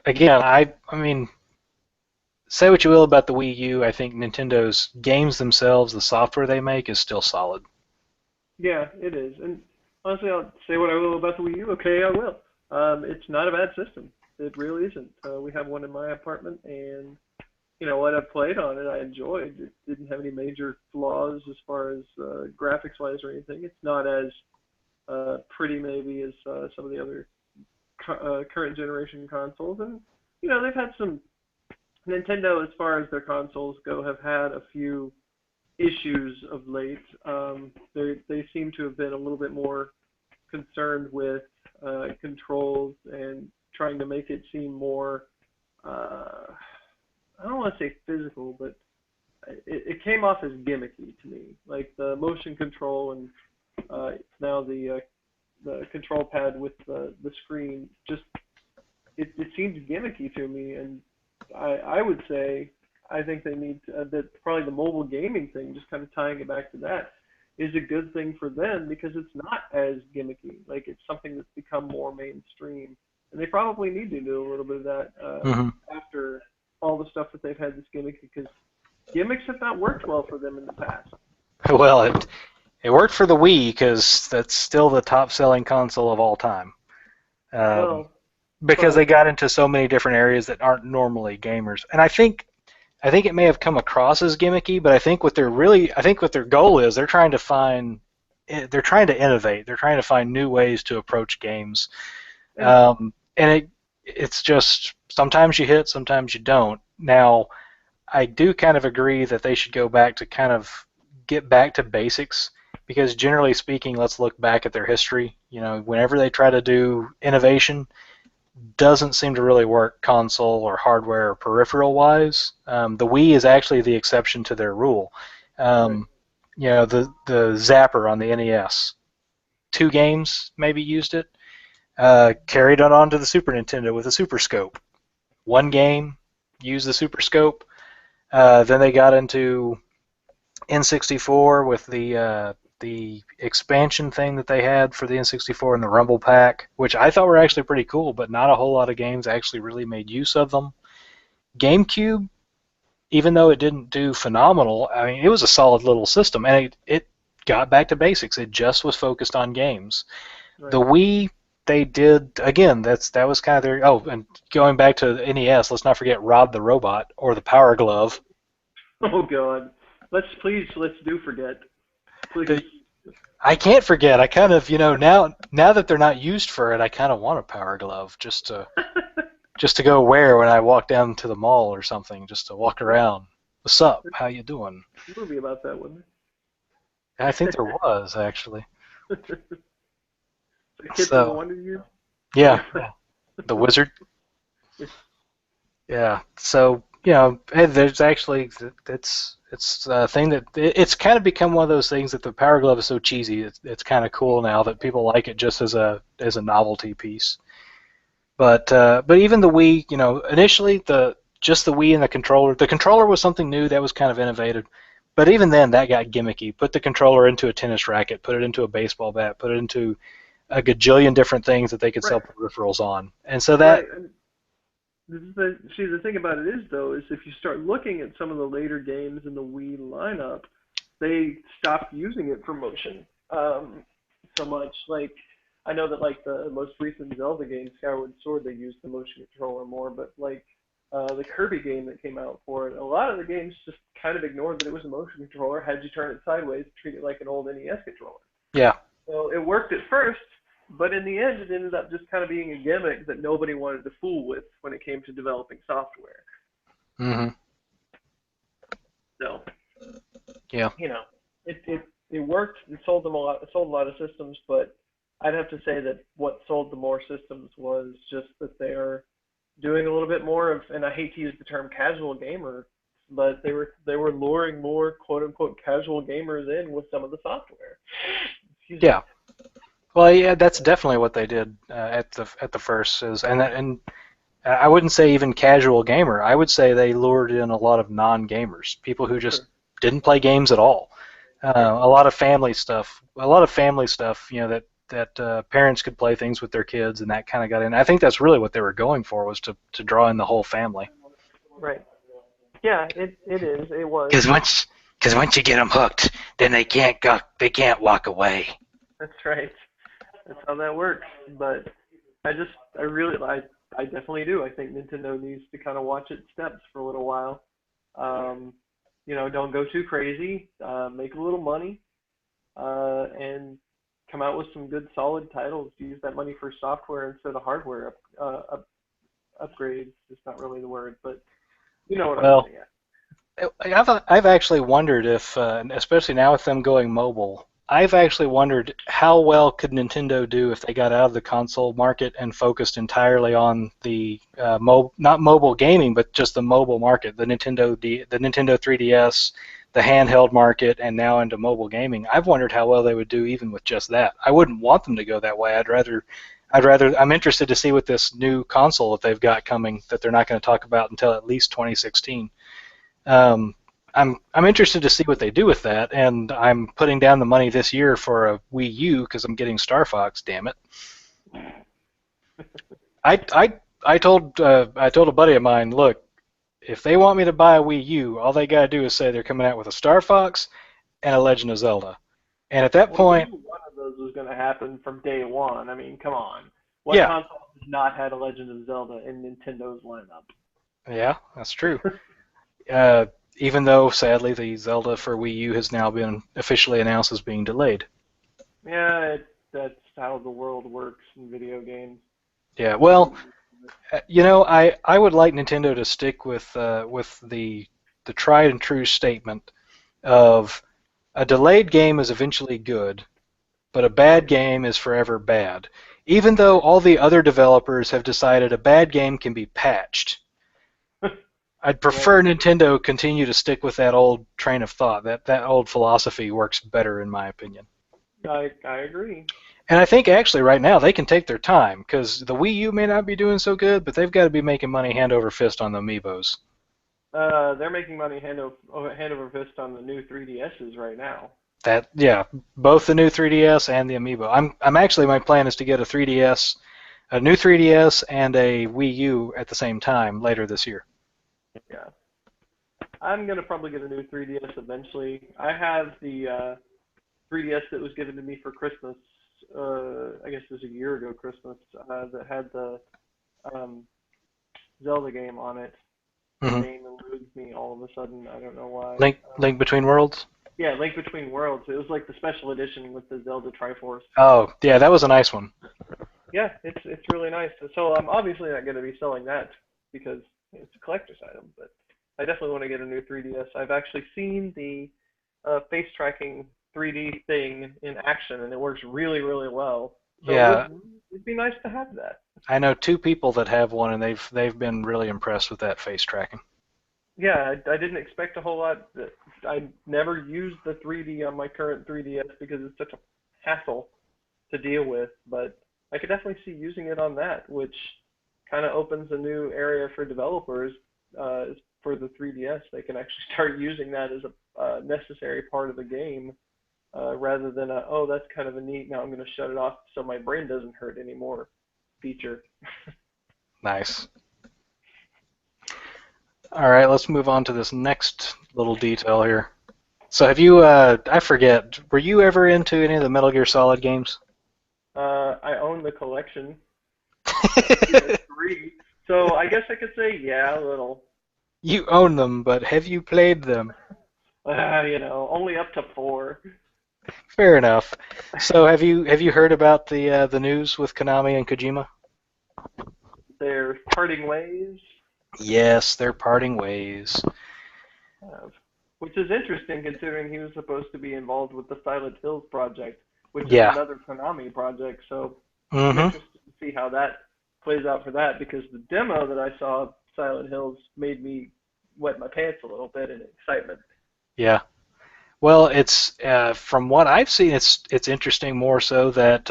Again, I mean, say what you will about the Wii U, I think Nintendo's games themselves, the software they make, is still solid. Yeah, it is. And honestly, I'll say what I will about the Wii U. Okay, I will. It's not a bad system. It really isn't. We have one in my apartment, and what I played on it, I enjoyed. It didn't have any major flaws as far as graphics-wise or anything. It's not as pretty maybe as some of the other current generation consoles, and they've had some Nintendo, as far as their consoles go, have had a few issues of late. They seem to have been a little bit more concerned with controls and trying to make it seem more. I don't want to say physical, but it came off as gimmicky to me. Like the motion control and now the control pad with the screen, just it seems gimmicky to me, and I would say I think they need to, that probably the mobile gaming thing, just kind of tying it back to that, is a good thing for them because it's not as gimmicky. Like it's something that's become more mainstream, and they probably need to do a little bit of that Hmm. after all the stuff that they've had this gimmick, because gimmicks have not worked well for them in the past. Well, it worked for the Wii because that's still the top-selling console of all time. Um, Well, because they but got into so many different areas that aren't normally gamers, and I think it may have come across as gimmicky, but I think what their goal is, they're trying to innovate. They're trying to find new ways to approach games. and And it's just sometimes you hit, sometimes you don't. Now, I do kind of agree that they should go back to kind of get back to basics because generally speaking, let's look back at their history. Whenever they try to do innovation, doesn't seem to really work console or hardware or peripheral wise. The Wii is actually the exception to their rule. right, Um, the Zapper on the NES, two games maybe used it. Carried it on to the Super Nintendo with a Super Scope. One game used the Super Scope. Then they got into N64 with the expansion thing that they had for the N64 and the Rumble Pack, which I thought were actually pretty cool, but not a whole lot of games actually really made use of them. GameCube, even though it didn't do phenomenal, I mean, it was a solid little system, and it got back to basics. It just was focused on games. The right. Wii, they did again. That was kind of their. Oh, and going back to the NES, let's not forget Rob the Robot or the Power Glove. Oh God, let's do forget, please. The, I can't forget. I kind of now that they're not used for it, I kind of want a Power Glove just to go wear when I walk down to the mall or something, just to walk around. What's up? How you doing? Movie about that, wasn't And I think there was actually. there? The kid from the So Wonder Years. yeah, yeah. The Wizard. Yeah. So there's actually it's a thing that it's kind of become one of those things that the Power Glove is so cheesy. It's kind of cool now that people like it just as a novelty piece. But even the Wii, initially just the Wii and the controller. The controller was something new that was kind of innovative. But even then, that got gimmicky. Put the controller into a tennis racket, put it into a baseball bat, put it into a gajillion different things that they could Right, sell peripherals on. And so right. that, And see, the thing about it is though, is if you start looking at some of the later games in the Wii lineup, they stopped using it for motion so much. Like I know that like the most recent Zelda game, Skyward Sword, they used the motion controller more, but like the Kirby game that came out for it, a lot of the games just kind of ignored that it was a motion controller, had you turn it sideways, treat it like an old NES controller. yeah, So it worked at first, but in the end, it ended up just kind of being a gimmick that nobody wanted to fool with when it came to developing software. hmm So, yeah, you know, it worked. It sold them a lot. It sold a lot of systems, but I'd have to say that what sold the more systems was just that they're doing a little bit more of, and I hate to use the term casual gamer, but they were luring more quote unquote casual gamers in with some of the software. Excuse me. yeah. Well, yeah, that's definitely what they did at the first is, and I wouldn't say even casual gamer. I would say they lured in a lot of non-gamers, people who just Sure, didn't play games at all. sure. A lot of family stuff. A lot of family stuff. That parents could play things with their kids, and that kind of got in. I think that's really what they were going for was to draw in the whole family. Right. Yeah, it is. It was. Because once you get them hooked, then they can't walk away. That's right. That's how that works. But I really, I definitely do. I think Nintendo needs to kind of watch its steps for a little while. Um, don't go too crazy. Make a little money, and come out with some good, solid titles. Use that money for software instead of hardware upgrades. It's not really the word, but you know what I'm Well, getting at. I've actually wondered if, especially now with them going mobile, I've actually wondered how well could Nintendo do if they got out of the console market and focused entirely on the not mobile gaming, but just the mobile market, the Nintendo 3DS, the handheld market, and now into mobile gaming. I've wondered how well they would do even with just that. I wouldn't want them to go that way. I'm interested to see what this new console that they've got coming that they're not going to talk about until at least 2016. um, I'm interested to see what they do with that, and I'm putting down the money this year for a Wii U because I'm getting Star Fox. Damn it! I I I told a buddy of mine, look, if they want me to buy a Wii U, all they gotta do is say they're coming out with a Star Fox and a Legend of Zelda, and at that Well, you point, knew one of those was going to happen from day one. I mean, come on. What yeah, console has not had a Legend of Zelda in Nintendo's lineup? yeah, that's true. Uh, Even though sadly the Zelda for Wii U has now been officially announced as being delayed. Yeah, that's how the world works in video games. Yeah, You get well, used to it. I would like Nintendo to stick with the tried and true statement of a delayed game is eventually good, but a bad Right, game is forever bad. Even though all the other developers have decided a bad game can be patched, right. I'd Yeah, prefer Nintendo continue to stick with that old train of thought. That old philosophy works better in my opinion. I agree. And I think actually right now they can take their time because the Wii U may not be doing so good, but they've got to be making money hand over fist on the amiibos. They're making money hand over fist on the new 3DSs right now. That yeah, both the new 3DS and the amiibo. I'm actually my plan is to get a 3DS, a new 3DS, and a Wii U at the same time later this year. Yeah, I'm gonna probably get a new 3DS eventually. I have the 3DS that was given to me for Christmas. I guess it was a year ago Christmas. That had the um, Zelda game on it. The hmm name eludes me all of a sudden. I don't know why. Link Between Worlds. Yeah, Link Between Worlds. It was like the special edition with the Zelda Triforce. Oh yeah, that was a nice one. Yeah, it's really nice. So I'm obviously not going to be selling that because it's a collector's item, but I definitely want to get a new 3DS. I've actually seen the face tracking 3D thing in action, and it works really, really well. So Yeah, it'd be nice to have that. I know two people that have one, and they've been really impressed with that face tracking. Yeah, I didn't expect a whole lot. I never used the 3D on my current 3DS because it's such a hassle to deal with, but I could definitely see using it on that, which kind of opens a new area for developers for the 3DS. They can actually start using that as a necessary part of the game rather than oh, that's kind of a neat, now I'm going to shut it off so my brain doesn't hurt anymore feature. Nice. All right, let's move on to this next little detail here. So have you? I forget. Were you ever into any of the Metal Gear Solid games? I own the collection. I believe there's three. So I guess I could say, yeah, a little. You own them, but have you played them? Only up to four. Fair enough. So have you heard about the news with Konami and Kojima? They're parting ways, Yes, they're parting ways. uh, which is interesting considering he was supposed to be involved with the Silent Hills project, which is Yeah. another Konami project. So I'm Mm-hmm. interested to see how that plays out for that because the demo that I saw of Silent Hills made me wet my pants a little bit in excitement. Yeah. Well, it's from what I've seen, it's interesting more so that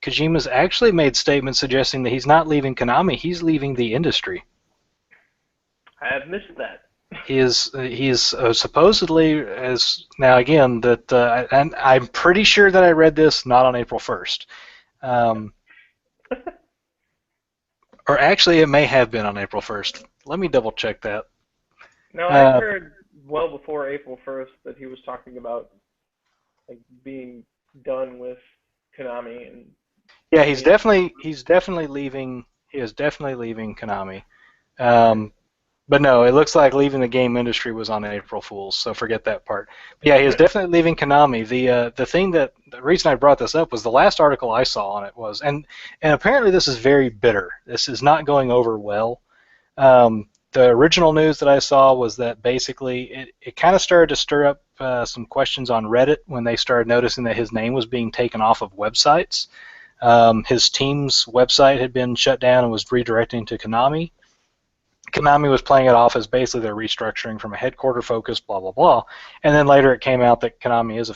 Kojima's actually made statements suggesting that he's not leaving Konami, he's leaving the industry. I have missed that. He's supposedly as now again that and I'm pretty sure that I read this not on April 1st, um, or actually it may have been on April 1st. Let me double check that. Now I'd Uh, heard well before April 1st that he was talking about like being done with Konami and yeah, being he's definitely leaving. He is definitely leaving Konami. okay. But no, it looks like leaving the game industry was on April Fool's, so forget that part. But yeah, he is definitely leaving Konami. The reason I brought this up was the last article I saw on it was, and apparently this is very bitter. This is not going over well. The original news that I saw was that basically it kind of started to stir up some questions on Reddit when they started noticing that his name was being taken off of websites. His team's website had been shut down and was redirecting to Konami. Konami was playing it off as basically they're restructuring from a headquarter focus, blah blah blah. And then later it came out that Kojima is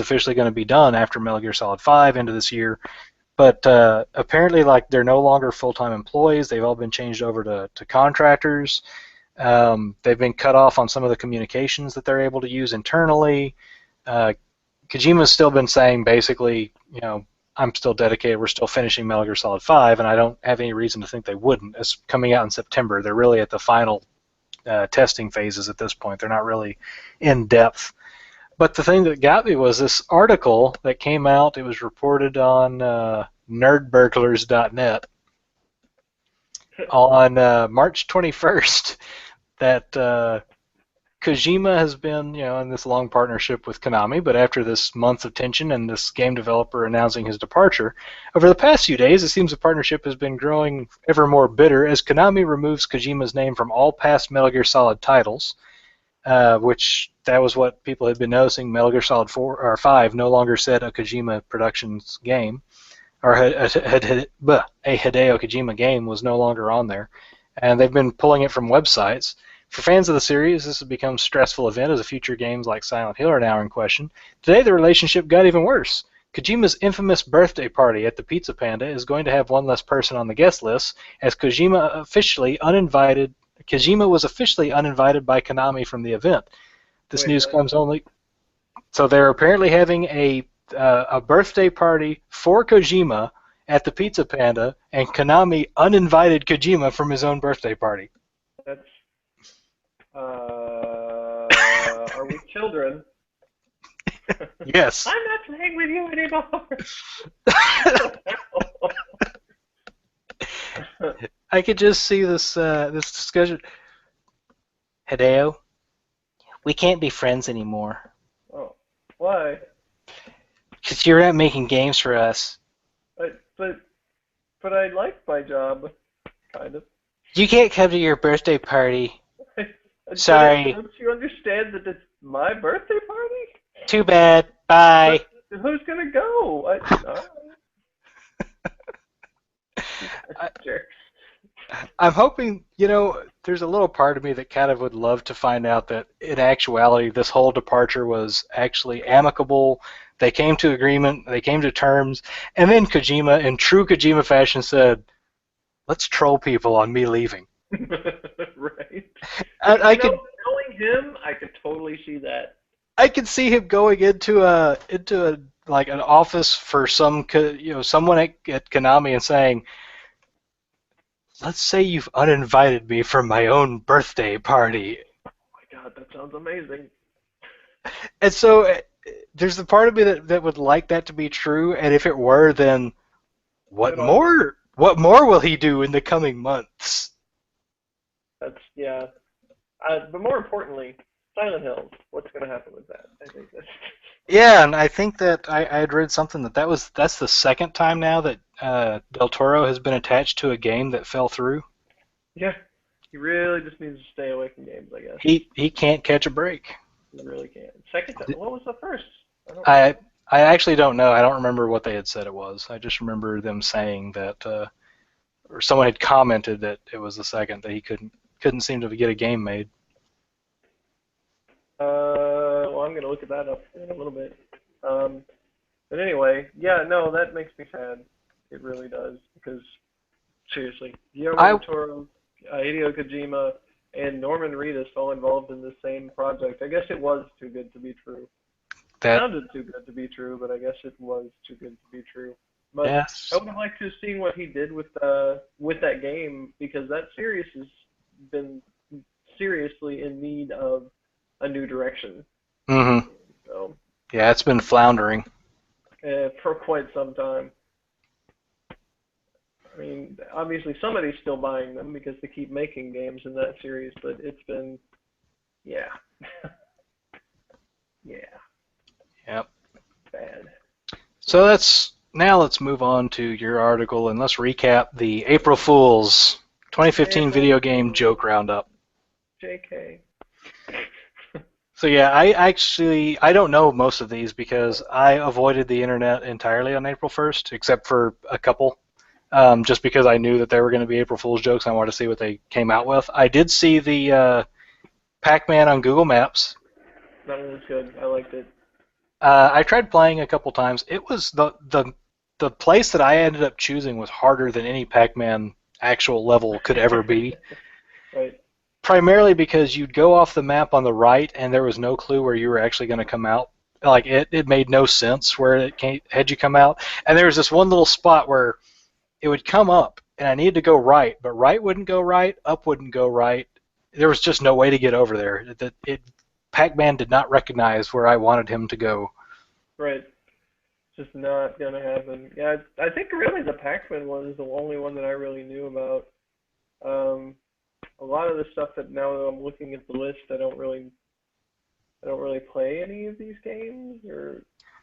officially going to be done after Metal Gear Solid 5 into this year. But apparently, like they're no longer full-time employees. They've all been changed over to contractors. They've been cut off on some of the communications that they're able to use internally. Uh, Kojima's still been saying basically, I'm still dedicated. We're still finishing Metal Gear Solid 5, and I don't have any reason to think they wouldn't. It's coming out in September. They're really at the final testing phases at this point. They're not really in depth. But the thing that got me was this article that came out. It was reported on nerdburglars.net on March 21st that Kojima has been, in this long partnership with Konami, but after this month of tension and this game developer announcing his departure, over the past few days, it seems the partnership has been growing ever more bitter as Konami removes Kojima's name from all past Metal Gear Solid titles, which that was what people had been noticing. Metal Gear Solid 4 or 5 no longer said a Kojima Productions game, or a Hideo Kojima game was no longer on there, and they've been pulling it from websites. For fans of the series, this has become a stressful event as future games like Silent Hill are now in question. Today, the relationship got even worse. Kojima's infamous birthday party at the Pizza Panda is going to have one less person on the guest list, as Kojima was officially uninvited by Konami from the event. This Wait, news what? comes only. So they're apparently having a birthday party for Kojima at the Pizza Panda, and Konami uninvited Kojima from his own birthday party. That's are we children? Yes. I'm not playing with you anymore. I could just see this discussion. Hideo, we can't be friends anymore. Oh, why? Because you're not making games for us. But I like my job, kind of. You can't come to your birthday party. But Sorry. don't you understand that it's my birthday party? Too bad. Bye. But who's gonna go? Jerks. I'm hoping, there's a little part of me that kind of would love to find out that in actuality this whole departure was actually amicable. They came to agreement, they came to terms, and then Kojima, in true Kojima fashion, said, let's troll people on me leaving. Right. Knowing him, I could totally see that. I could see him going into a like an office for someone at Konami and saying, let's say you've uninvited me from my own birthday party. Oh my god, that sounds amazing. And so there's the part of me that would like that to be true, and if it were, then what more will he do in the coming months? Yeah. But more importantly, Silent Hill. What's going to happen with that? I think that's... Yeah, and I think that I had read something that's the second time now that Del Toro has been attached to a game that fell through. Yeah, he really just needs to stay away from games, I guess. He can't catch a break. He really can't. Second time, what was the first? I actually don't know. I don't remember what they had said it was. I just remember them saying that, or someone had commented that it was the second that he couldn't seem to get a game made. Well, I'm gonna look at that up in a little bit. But anyway, yeah, no, that makes me sad. It really does, because seriously, Guillermo del Toro, Hideo Kojima, and Norman Reedus all involved in the same project. I guess it was too good to be true. It sounded too good to be true, but I guess it was too good to be true. But yes. I would have liked to have seen what he did with that game, because that series has been seriously in need of a new direction. Mm-hmm. So, Yeah, it's been floundering. for quite some time. I mean, obviously somebody's still buying them because they keep making games in that series, but it's been, yeah, yeah, Yep. bad. So let's move on to your article and let's recap the April Fool's 2015 April video game joke Fool, roundup. JK. So yeah, I don't know most of these because I avoided the internet entirely on April 1st, except for a couple. Just because I knew that they were going to be April Fool's jokes, I wanted to see what they came out with. I did see the Pac-Man on Google Maps. That one was good. I liked it. I tried playing a couple times. It was the place that I ended up choosing was harder than any Pac-Man actual level could ever be. Right. Primarily because you'd go off the map on the right and there was no clue where you were actually going to come out. Like it made no sense where had you come out. And there was this one little spot where it would come up and I needed to go right, but right wouldn't go right, up wouldn't go right. There was just no way to get over there. Pac-Man did not recognize where I wanted him to go. Right. Just not gonna happen. Yeah, I think really the Pac-Man one is the only one that I really knew about. Um, a lot of the stuff that now that I'm looking at the list, I don't really play any of these games, or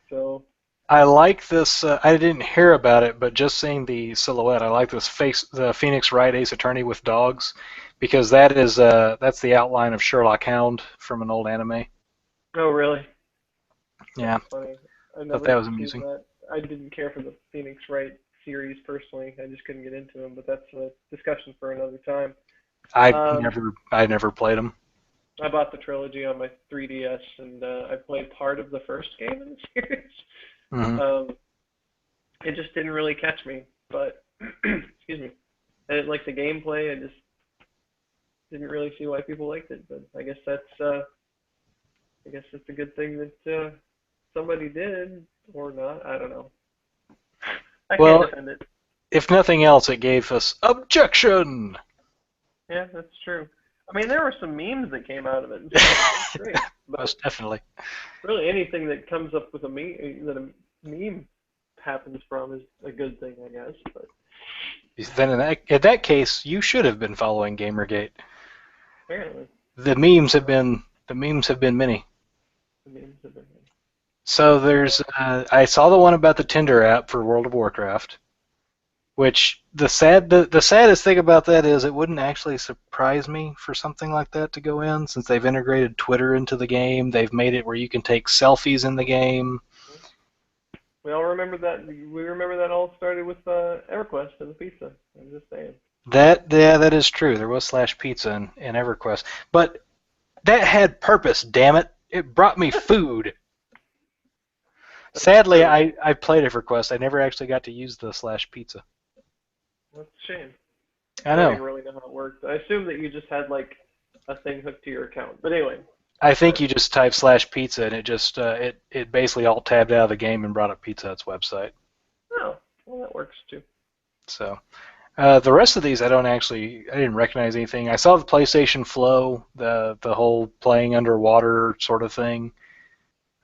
so. I like this. I didn't hear about it, but just seeing the silhouette, I like the Phoenix Wright Ace Attorney with dogs, because that's the outline of Sherlock Hound from an old anime. Oh, really? That's Yeah, funny. I thought never that was seen amusing. that. I didn't care for the Phoenix Wright series personally. I just couldn't get into them, but that's a discussion for another time. Um, I never played them. I bought the trilogy on my 3DS, and I played part of the first game in the series. Hmm. Um, it just didn't really catch me, but excuse me. I didn't like the gameplay. I just didn't really see why people liked it. But I guess that's a good thing that somebody did or not. I don't know. I can't Well, defend it. if nothing else, it gave us objection. Yeah, that's true. I mean, there were some memes that came out of it. That's great. But Most definitely. really, anything that comes up with a meme that a meme happens from is a good thing, I guess. But Then in that case, you should have been following GamerGate. apparently, The memes have been many. the memes have been. So Uh, I saw the one about the Tinder app for World of Warcraft, which the saddest thing about that is it wouldn't actually surprise me for something like that to go in, since they've integrated Twitter into the game. They've made it where you can take selfies in the game. we all remember that. We remember that all started with EverQuest and the pizza. I'm just saying. That is true. There was Slash Pizza in EverQuest, but that had purpose. Damn it! It brought me food. That's Sadly, true. I played EverQuest. I never actually got to use the Slash Pizza. That's a shame. I I don't know. even really know how it worked. I assume that you just had like a thing hooked to your account. But anyway, I think but you just type slash pizza and it just it basically alt tabbed out of the game and brought up Pizza Hut's website. oh, well that works too. So the rest of these I didn't recognize anything. I saw the PlayStation Flow, the whole playing underwater sort of thing.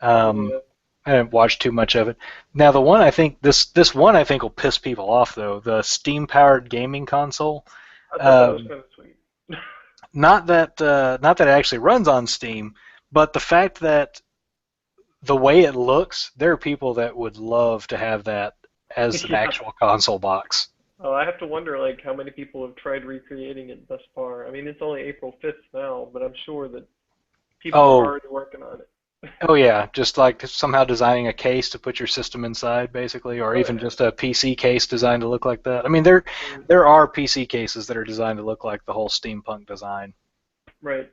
Um, Yeah, I didn't watch too much of it. Now the one I think this one I think will piss people off though, the Steam powered gaming console. I thought that was Um, kind of sweet. not that it actually runs on Steam, but the fact that the way it looks, there are people that would love to have that as an Yeah. actual console box. Oh, I have to wonder like how many people have tried recreating it thus far. I mean, it's only April 5th now, but I'm sure that people are Oh, already working on it. oh yeah, just like somehow designing a case to put your system inside, basically, or Oh even yeah. just a PC case designed to look like that. I mean, Mm, there are PC cases that are designed to look like the whole steampunk design. right.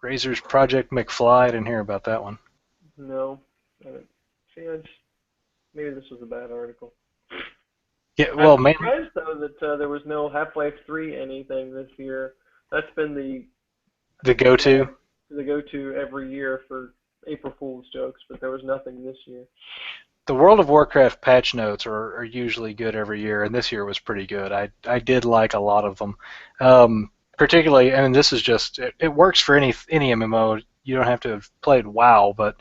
Razer's Project McFly, I didn't hear about that one. No. I don't, see, maybe this was a bad article. Yeah, I'm well, man, surprised though that there was no Half-Life 3 anything this year. That's been the go-to. the go-to every year for April Fool's jokes, but there was nothing this year. The World of Warcraft patch notes are usually good every year, and this year was pretty good. I did like a lot of them. particularly, and this is just it works for any MMO. You don't have to have played WoW, but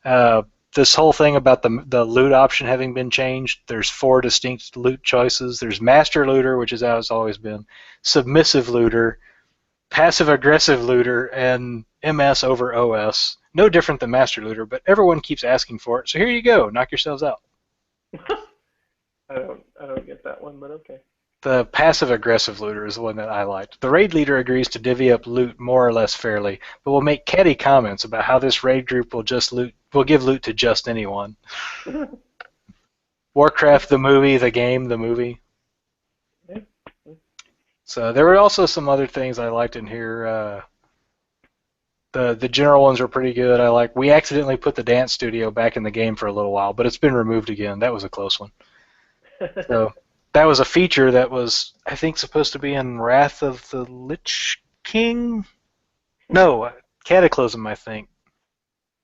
uh, this whole thing about the loot option having been changed. There's 4 distinct loot choices. There's Master Looter, which is how it's always been, Submissive Looter, Passive Aggressive Looter, and MS over OS. No different than Master Looter, but everyone keeps asking for it. So here you go. Knock yourselves out. I don't get that one, but okay. The passive-aggressive looter is the one that I liked. The raid leader agrees to divvy up loot more or less fairly, but will make catty comments about how this raid group will give loot to just anyone. Warcraft the movie, the game, the movie. So there were also some other things I liked in here. The general ones were pretty good. We accidentally put the dance studio back in the game for a little while, but it's been removed again. That was a close one. So that was a feature that was, I think, supposed to be in Wrath of the Lich King. No, Cataclysm, I think.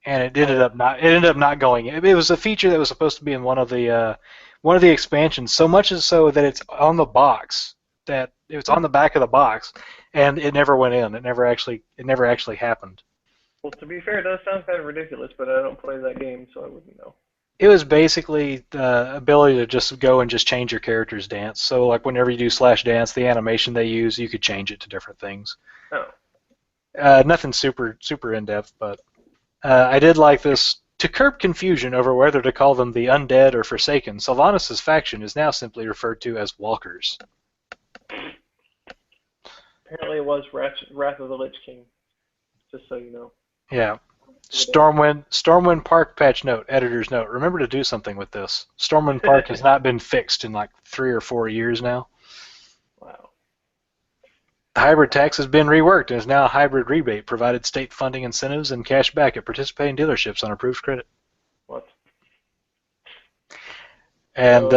And it ended up not. It ended up not going. It was a feature that was supposed to be in one of the expansions. So much as so that it's on the box. That it was on the back of the box, and it never went in. It never actually happened. Well, to be fair, it does sound kind of ridiculous, but I don't play that game, so I wouldn't know. It was basically the ability to just go and just change your character's dance. So like whenever you do slash dance, the animation they use, you could change it to different things. Oh. Nothing super in depth, but I did like this. To curb confusion over whether to call them the undead or forsaken, Sylvanas' faction is now simply referred to as walkers. Apparently it was Wrath of the Lich King, just so you know. Yeah. Stormwind Park patch note, editor's note. Remember to do something with this. Stormwind Park has not been fixed in like 3 or 4 years now. Wow. The hybrid tax has been reworked and is now a hybrid rebate, provided state funding incentives and cash back at participating dealerships on approved credit. What? And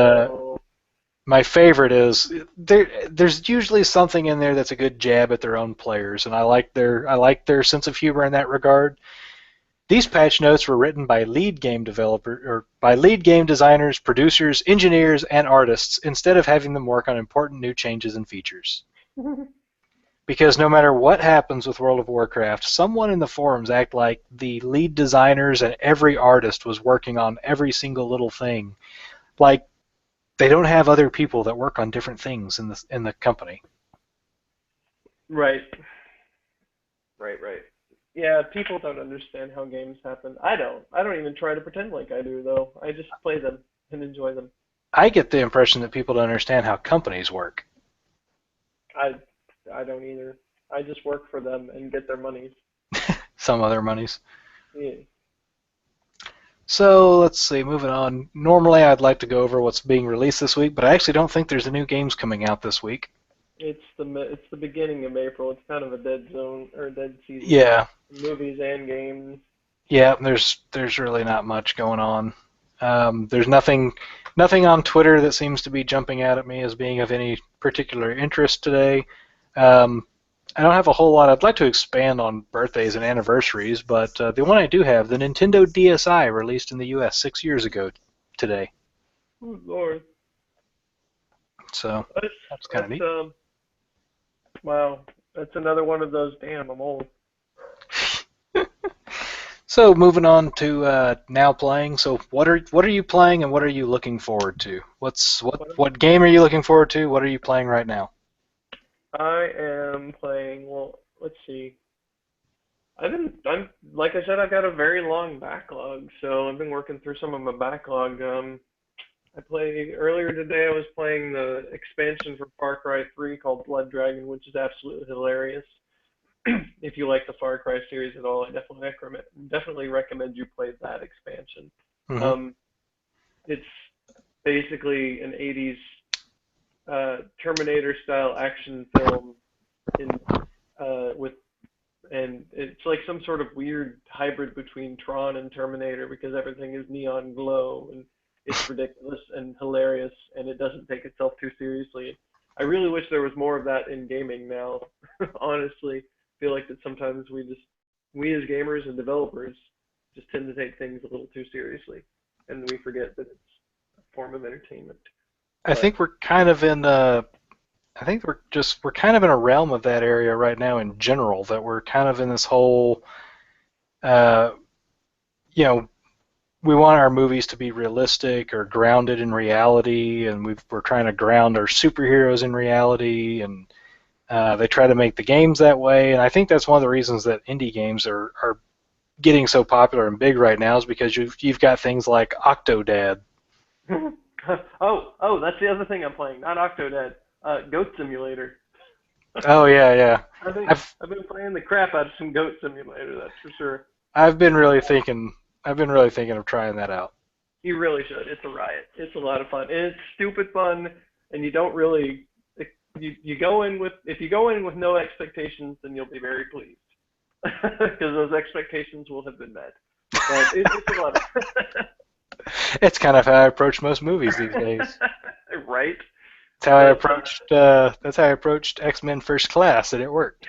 my favorite is there's usually something in there that's a good jab at their own players, and I like their sense of humor in that regard. These patch notes were written by lead game designers, producers, engineers, and artists instead of having them work on important new changes and features. Because no matter what happens with World of Warcraft, someone in the forums act like the lead designers and every artist was working on every single little thing. Like they don't have other people that work on different things in the company. Right. Yeah, people don't understand how games happen. I don't. I don't even try to pretend like I do, though. I just play them and enjoy them. I get the impression that people don't understand how companies work. I don't either. I just work for them and get their monies. Some other monies. Yeah. So let's see, moving on. Normally I'd like to go over what's being released this week, but I actually don't think there's any new games coming out this week. It's the beginning of April. It's kind of a dead zone or dead season. Yeah. Movies and games. Yeah, there's really not much going on. There's nothing on Twitter that seems to be jumping out at me as being of any particular interest today. I don't have a whole lot. I'd like to expand on birthdays and anniversaries, but the one I do have, the Nintendo DSi, released in the U.S. 6 years ago today. Oh, Lord. So that's kind of neat. Wow, that's another one of those. Damn, I'm old. So moving on to now playing. So what are you playing and what are you looking forward to? What game are you looking forward to? What are you playing right now? I am playing. Well, let's see. I'm like I said, I've got a very long backlog, so I've been working through some of my backlog. I played earlier today. I was playing the expansion for Far Cry 3 called Blood Dragon, which is absolutely hilarious. If you like the Far Cry series at all, I definitely recommend you play that expansion. Mm-hmm. It's basically an 80s Terminator-style action film and it's like some sort of weird hybrid between Tron and Terminator because everything is neon glow and it's ridiculous and hilarious and it doesn't take itself too seriously. I really wish there was more of that in gaming now. Honestly, I feel like that sometimes we as gamers and developers just tend to take things a little too seriously and we forget that it's a form of entertainment. I think we're kind of in I think we're kind of in a realm of that area right now in general, that we're kind of in this whole, uh, you know, we want our movies to be realistic or grounded in reality, and we're trying to ground our superheroes in reality, and they try to make the games that way. And I think that's one of the reasons that indie games are getting so popular and big right now, is because you've got things like Octodad. Oh, that's the other thing I'm playing. Not Octodad. Goat Simulator. Oh yeah, yeah. I think I've I've been playing the crap out of some Goat Simulator. That's for sure. I've been really thinking of trying that out. You really should. It's a riot. It's a lot of fun, and it's stupid fun. And you don't really you go in with if you go in with no expectations, then you'll be very pleased because those expectations will have been met. But it's a lot of It's kind of how I approach most movies these days. right. But That's how I approached X-Men First Class, and it worked.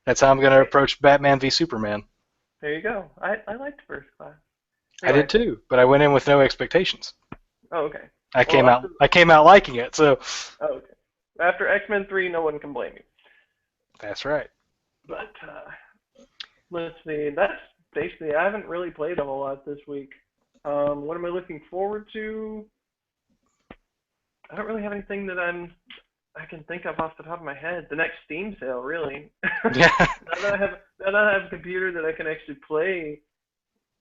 That's how I'm going to approach Batman v Superman. there you go. I liked First Class. I did Anyway. too, but I went in with no expectations. Oh, okay. I Well, came out after, I came out liking it, so oh, okay. After X-Men 3, no one can blame you. that's right. But let's see. That's basically. I haven't really played them a lot this week. What am I looking forward to? I don't really have anything that I can think of off the top of my head. The next Steam sale, really. Yeah. Now that I have a computer that I can actually play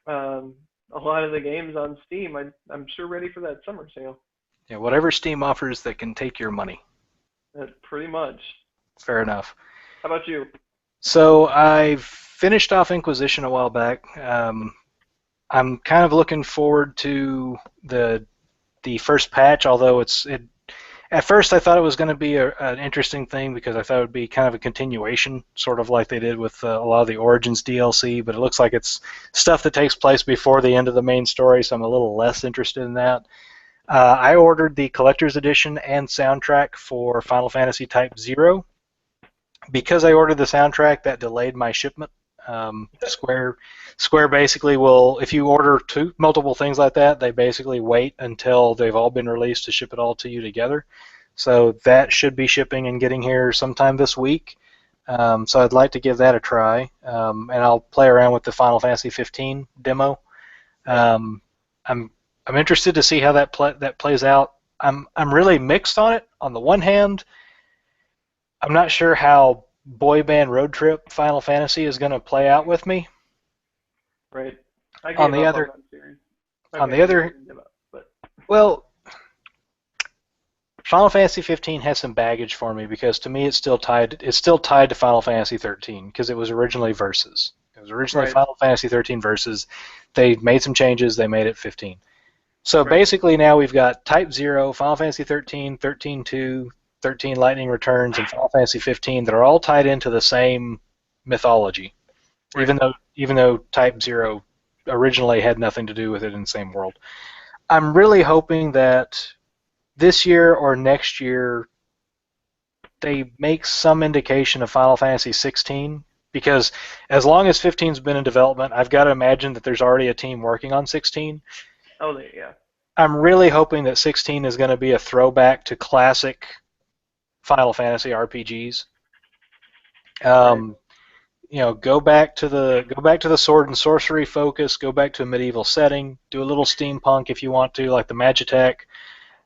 a lot of the games on Steam, I'm sure ready for that summer sale. Yeah, whatever Steam offers that can take your money. Pretty much. Fair enough. How about you? So I finished off Inquisition a while back. I'm kind of looking forward to the first patch, although at first I thought it was going to be an interesting thing because I thought it would be kind of a continuation, sort of like they did with a lot of the Origins DLC, but it looks like it's stuff that takes place before the end of the main story, so I'm a little less interested in that. I ordered the Collector's Edition and soundtrack for Final Fantasy Type 0. Because I ordered the soundtrack, that delayed my shipment. Square basically will, if you order multiple things like that, they basically wait until they've all been released to ship it all to you together. So that should be shipping and getting here sometime this week. So I'd like to give that a try, and I'll play around with the Final Fantasy 15 demo. I'm interested to see how that plays out. I'm really mixed on it. On the one hand, I'm not sure how Boy Band Road Trip Final Fantasy is going to play out with me. Right. I On gave the up other, on that series. on the other, But well, Final Fantasy 15 has some baggage for me because to me it's still tied. It's still tied to Final Fantasy 13 because it was originally Versus. It was originally Right. Final Fantasy 13 Versus. They made some changes. They made it 15. So Right. basically now we've got Type 0, Final Fantasy 13, 13-2, 13 Lightning Returns, and Final Fantasy 15 that are all tied into the same mythology, Right. even though Type 0 originally had nothing to do with it in the same world. I'm really hoping that this year or next year they make some indication of Final Fantasy 16, because as long as 15's been in development, I've got to imagine that there's already a team working on 16. Oh, yeah. I'm really hoping that 16 is going to be a throwback to classic Final Fantasy RPGs. Right. Go back to the sword and sorcery focus. Go back to a medieval setting. Do a little steampunk if you want to, like the Magitech.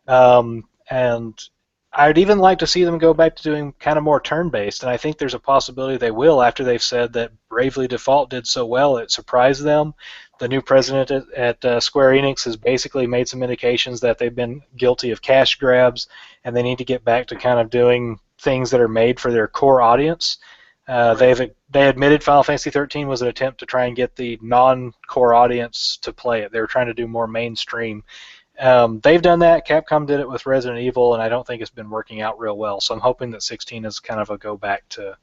And I'd even like to see them go back to doing kind of more turn-based. And I think there's a possibility they will after they've said that Bravely Default did so well it surprised them. The new president at Square Enix has basically made some indications that they've been guilty of cash grabs, and they need to get back to kind of doing things that are made for their core audience. Right. They admitted Final Fantasy 13 was an attempt to try and get the non-core audience to play it. They were trying to do more mainstream. They've done that. Capcom did it with Resident Evil, and I don't think it's been working out real well. So I'm hoping that 16 is kind of a go back to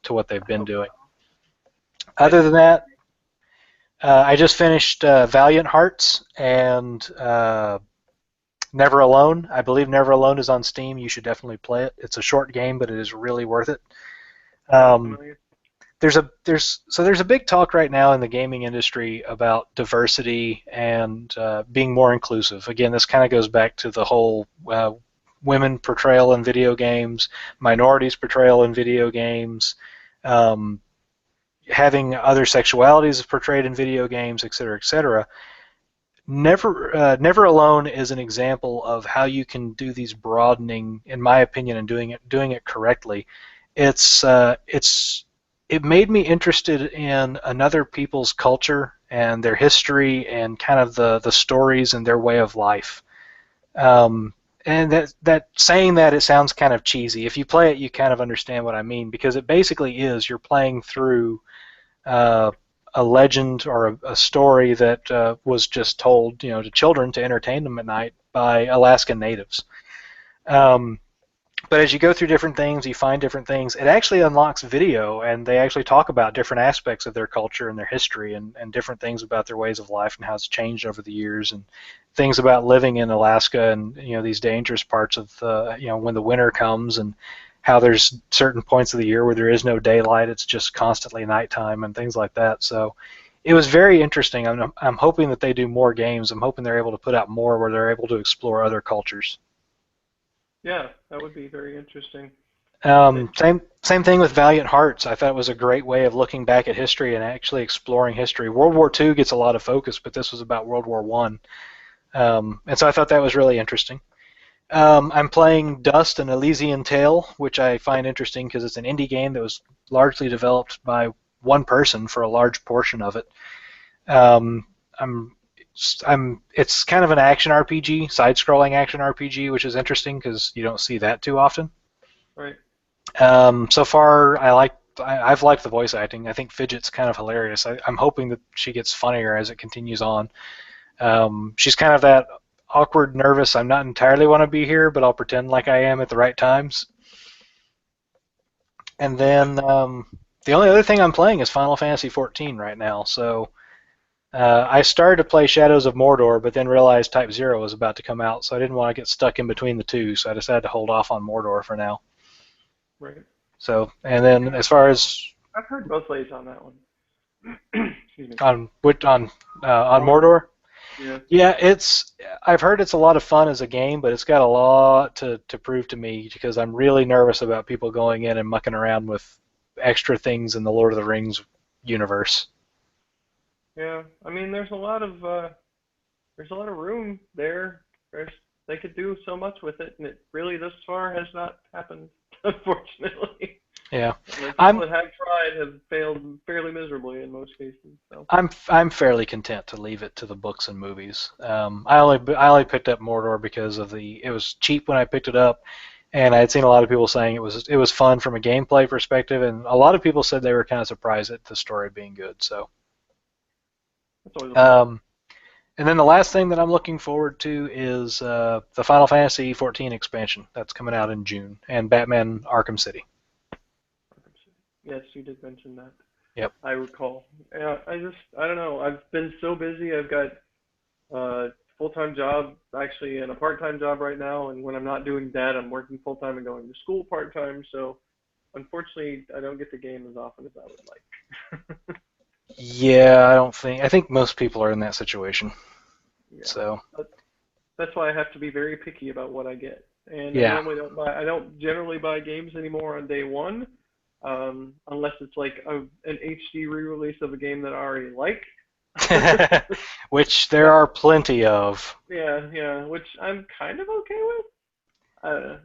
what they've I been hope doing. so. Other than that, I just finished Valiant Hearts and Never Alone. I believe Never Alone is on Steam. You should definitely play it. It's a short game, but it is really worth it. Sounds Um, familiar. there's a big talk right now in the gaming industry about diversity and being more inclusive. Again, this kind of goes back to the whole women portrayal in video games, minorities portrayal in video games, um, having other sexualities portrayed in video games, et cetera, et cetera. Never Alone is an example of how you can do these broadening, in my opinion, and doing it correctly. It made me interested in another people's culture and their history and kind of the stories and their way of life. And that saying that, it sounds kind of cheesy. If you play it, you kind of understand what I mean, because it basically is, you're playing through uh, a legend or a story that was just told, to children to entertain them at night by Alaskan natives. Um, but as you go through different things, you find different things. It actually unlocks video, and they actually talk about different aspects of their culture and their history, and different things about their ways of life and how it's changed over the years, and things about living in Alaska and these dangerous parts of when the winter comes, and how there's certain points of the year where there is no daylight, it's just constantly nighttime and things like that. So it was very interesting. I'm hoping that they do more games. I'm hoping they're able to put out more where they're able to explore other cultures. Yeah, that would be very interesting. It, Same thing with Valiant Hearts. I thought it was a great way of looking back at history and actually exploring history. World War II gets a lot of focus, but this was about World War One, and so I thought that was really interesting. I'm playing Dust: An Elysian Tale, which I find interesting because it's an indie game that was largely developed by one person for a large portion of it. Um, I'm it's kind of an action RPG, side-scrolling action RPG, which is interesting because you don't see that too often. right. So far, I've liked the voice acting. I think Fidget's kind of hilarious. I'm hoping that she gets funnier as it continues on. She's kind of that awkward, nervous, I'm not entirely want to be here, but I'll pretend like I am at the right times. And then the only other thing I'm playing is Final Fantasy XIV right now. So I started to play Shadows of Mordor, but then realized Type Zero was about to come out, so I didn't want to get stuck in between the two. So I decided to hold off on Mordor for now. Right. So, and then Yeah, as far as I've heard both ways on that one. Excuse me. on Mordor. Mordor, Yeah. yeah, I've heard it's a lot of fun as a game, but it's got a lot to prove to me because I'm really nervous about people going in and mucking around with extra things in the Lord of the Rings universe. Yeah. I mean, there's a lot of room there. There's they could do so much with it, and it really thus far has not happened, unfortunately. Yeah, The people I'm that have tried have failed fairly miserably in most cases. So. I'm fairly content to leave it to the books and movies. I only picked up Mordor because it was cheap when I picked it up, and I had seen a lot of people saying it was fun from a gameplay perspective, and a lot of people said they were kind of surprised at the story being good. So, That's always a plus. um, and then the last thing that I'm looking forward to is the Final Fantasy XIV expansion that's coming out in June, and Batman Arkham City. Yes, you did mention that. Yep. I recall. Yeah, I don't know. I've been so busy. I've got a full-time job, actually, and a part-time job right now. And when I'm not doing that, I'm working full-time and going to school part-time. So unfortunately, I don't get the game as often as I would like. Yeah, I think most people are in that situation. Yeah, So, but that's why I have to be very picky about what I get. And I yeah. normally don't buy. I don't generally buy games anymore on day one, unless it's like an HD re-release of a game that I already like. Which there That are plenty of. Yeah, yeah, which I'm kind of okay with.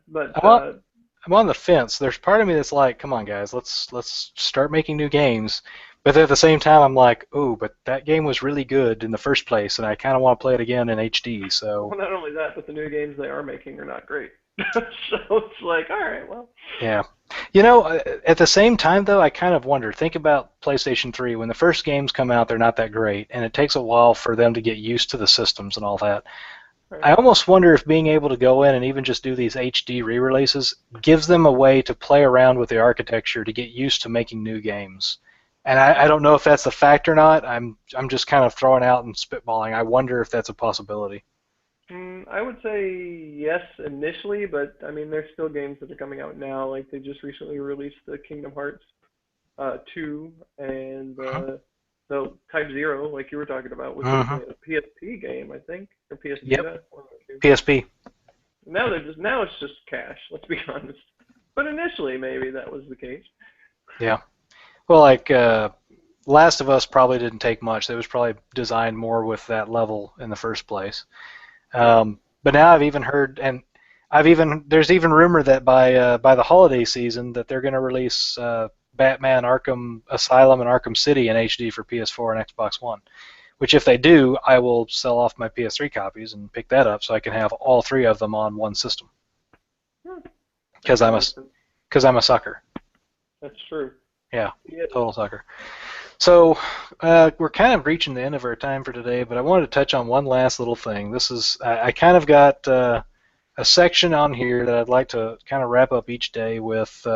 But I'm on, I'm on the fence. There's part of me that's like, come on, guys, let's start making new games. But at the same time, I'm like, oh, but that game was really good in the first place, and I kind of want to play it again in HD. So, well, not only that, but the new games they are making are not great. So it's like, all right, well, yeah. At the same time, though, I kind of wonder. Think about PlayStation 3. When the first games come out, they're not that great, and it takes a while for them to get used to the systems and all that. right. I almost wonder if being able to go in and even just do these HD re-releases gives them a way to play around with the architecture to get used to making new games. And I don't know if that's the fact or not. I'm just kind of throwing out and spitballing. I wonder if that's a possibility. I would say yes initially, but I mean, there's still games that are coming out now. Like they just recently released the Kingdom Hearts 2 and Mhm. the Type Zero, like you were talking about, was Mhm. originally a PSP game, I think, or PS Yep. Vita, one of the two. PSP. Now it's just cash. Let's be honest. But initially, maybe that was the case. Yeah. Well, like Last of Us probably didn't take much. It was probably designed more with that level in the first place. Yeah. But now I've even heard, and there's even rumor that by the holiday season that they're going to release Batman Arkham Asylum and Arkham City in HD for PS4 and Xbox One. Which, if they do, I will sell off my PS3 copies and pick that up so I can have all three of them on one system. Hmm. Because I'm a sucker. That's true. Yeah, Yeah. total sucker. So we're kind of reaching the end of our time for today, but I wanted to touch on one last little thing. I kind of got a section on here that I'd like to kind of wrap up each day with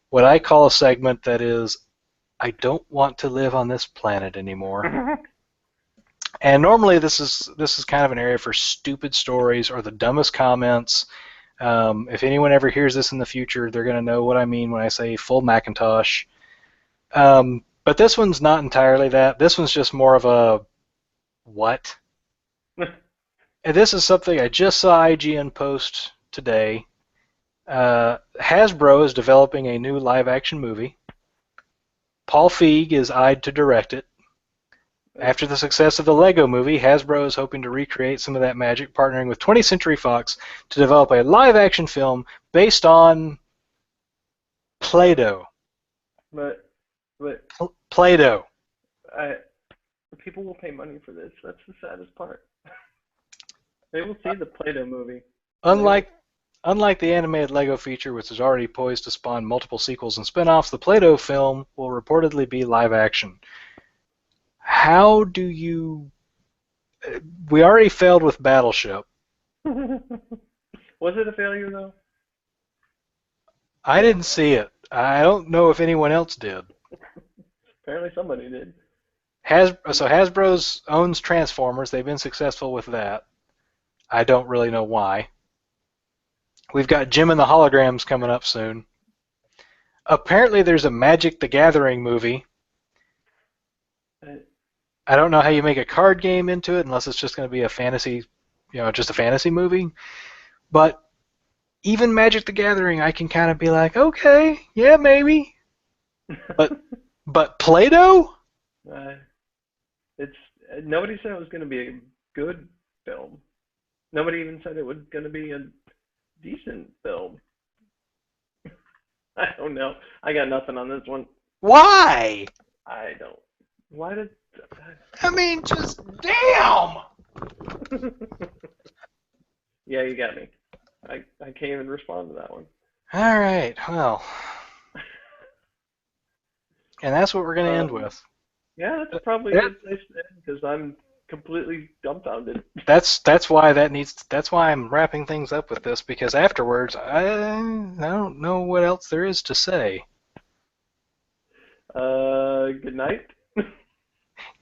what I call a segment that is, I don't want to live on this planet anymore. And normally this is kind of an area for stupid stories or the dumbest comments. If anyone ever hears this in the future, they're going to know what I mean when I say full Macintosh. But this one's not entirely that. This one's just more of a what? And this is something I just saw IGN post today. Hasbro is developing a new live-action movie. Paul Feig is eyed to direct it. After the success of the Lego movie, Hasbro is hoping to recreate some of that magic, partnering with 20th Century Fox to develop a live-action film based on Play-Doh. But Play-Doh. People will pay money for this. That's the saddest part. They will see the Play-Doh movie. Unlike the animated Lego feature, which is already poised to spawn multiple sequels and spin-offs, the Play-Doh film will reportedly be live-action. How do you... We already failed with Battleship. Was it a failure, though? I didn't see it. I don't know if anyone else did. Apparently somebody did. So Hasbro owns Transformers. They've been successful with that. I don't really know why. We've got Jim and the Holograms coming up soon. Apparently there's a Magic the Gathering movie. I don't know how you make a card game into it unless it's just going to be a fantasy, just a fantasy movie. But even Magic the Gathering, I can kind of be like, okay, yeah, maybe. But Play-Doh? Nobody said it was going to be a good film. Nobody even said it was going to be a decent film. I don't know. I got nothing on this one. Why? I don't. Why did... I mean, just damn! Yeah, you got me. I can't even respond to that one. All right, well. And that's what we're going to end with. Yeah, that's probably a good place to end because I'm completely dumbfounded. That's why I'm wrapping things up with this, because afterwards I don't know what else there is to say. Good night.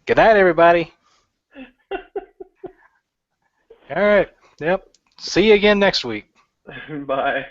Good night, everybody. All right. Yep. See you again next week. Bye.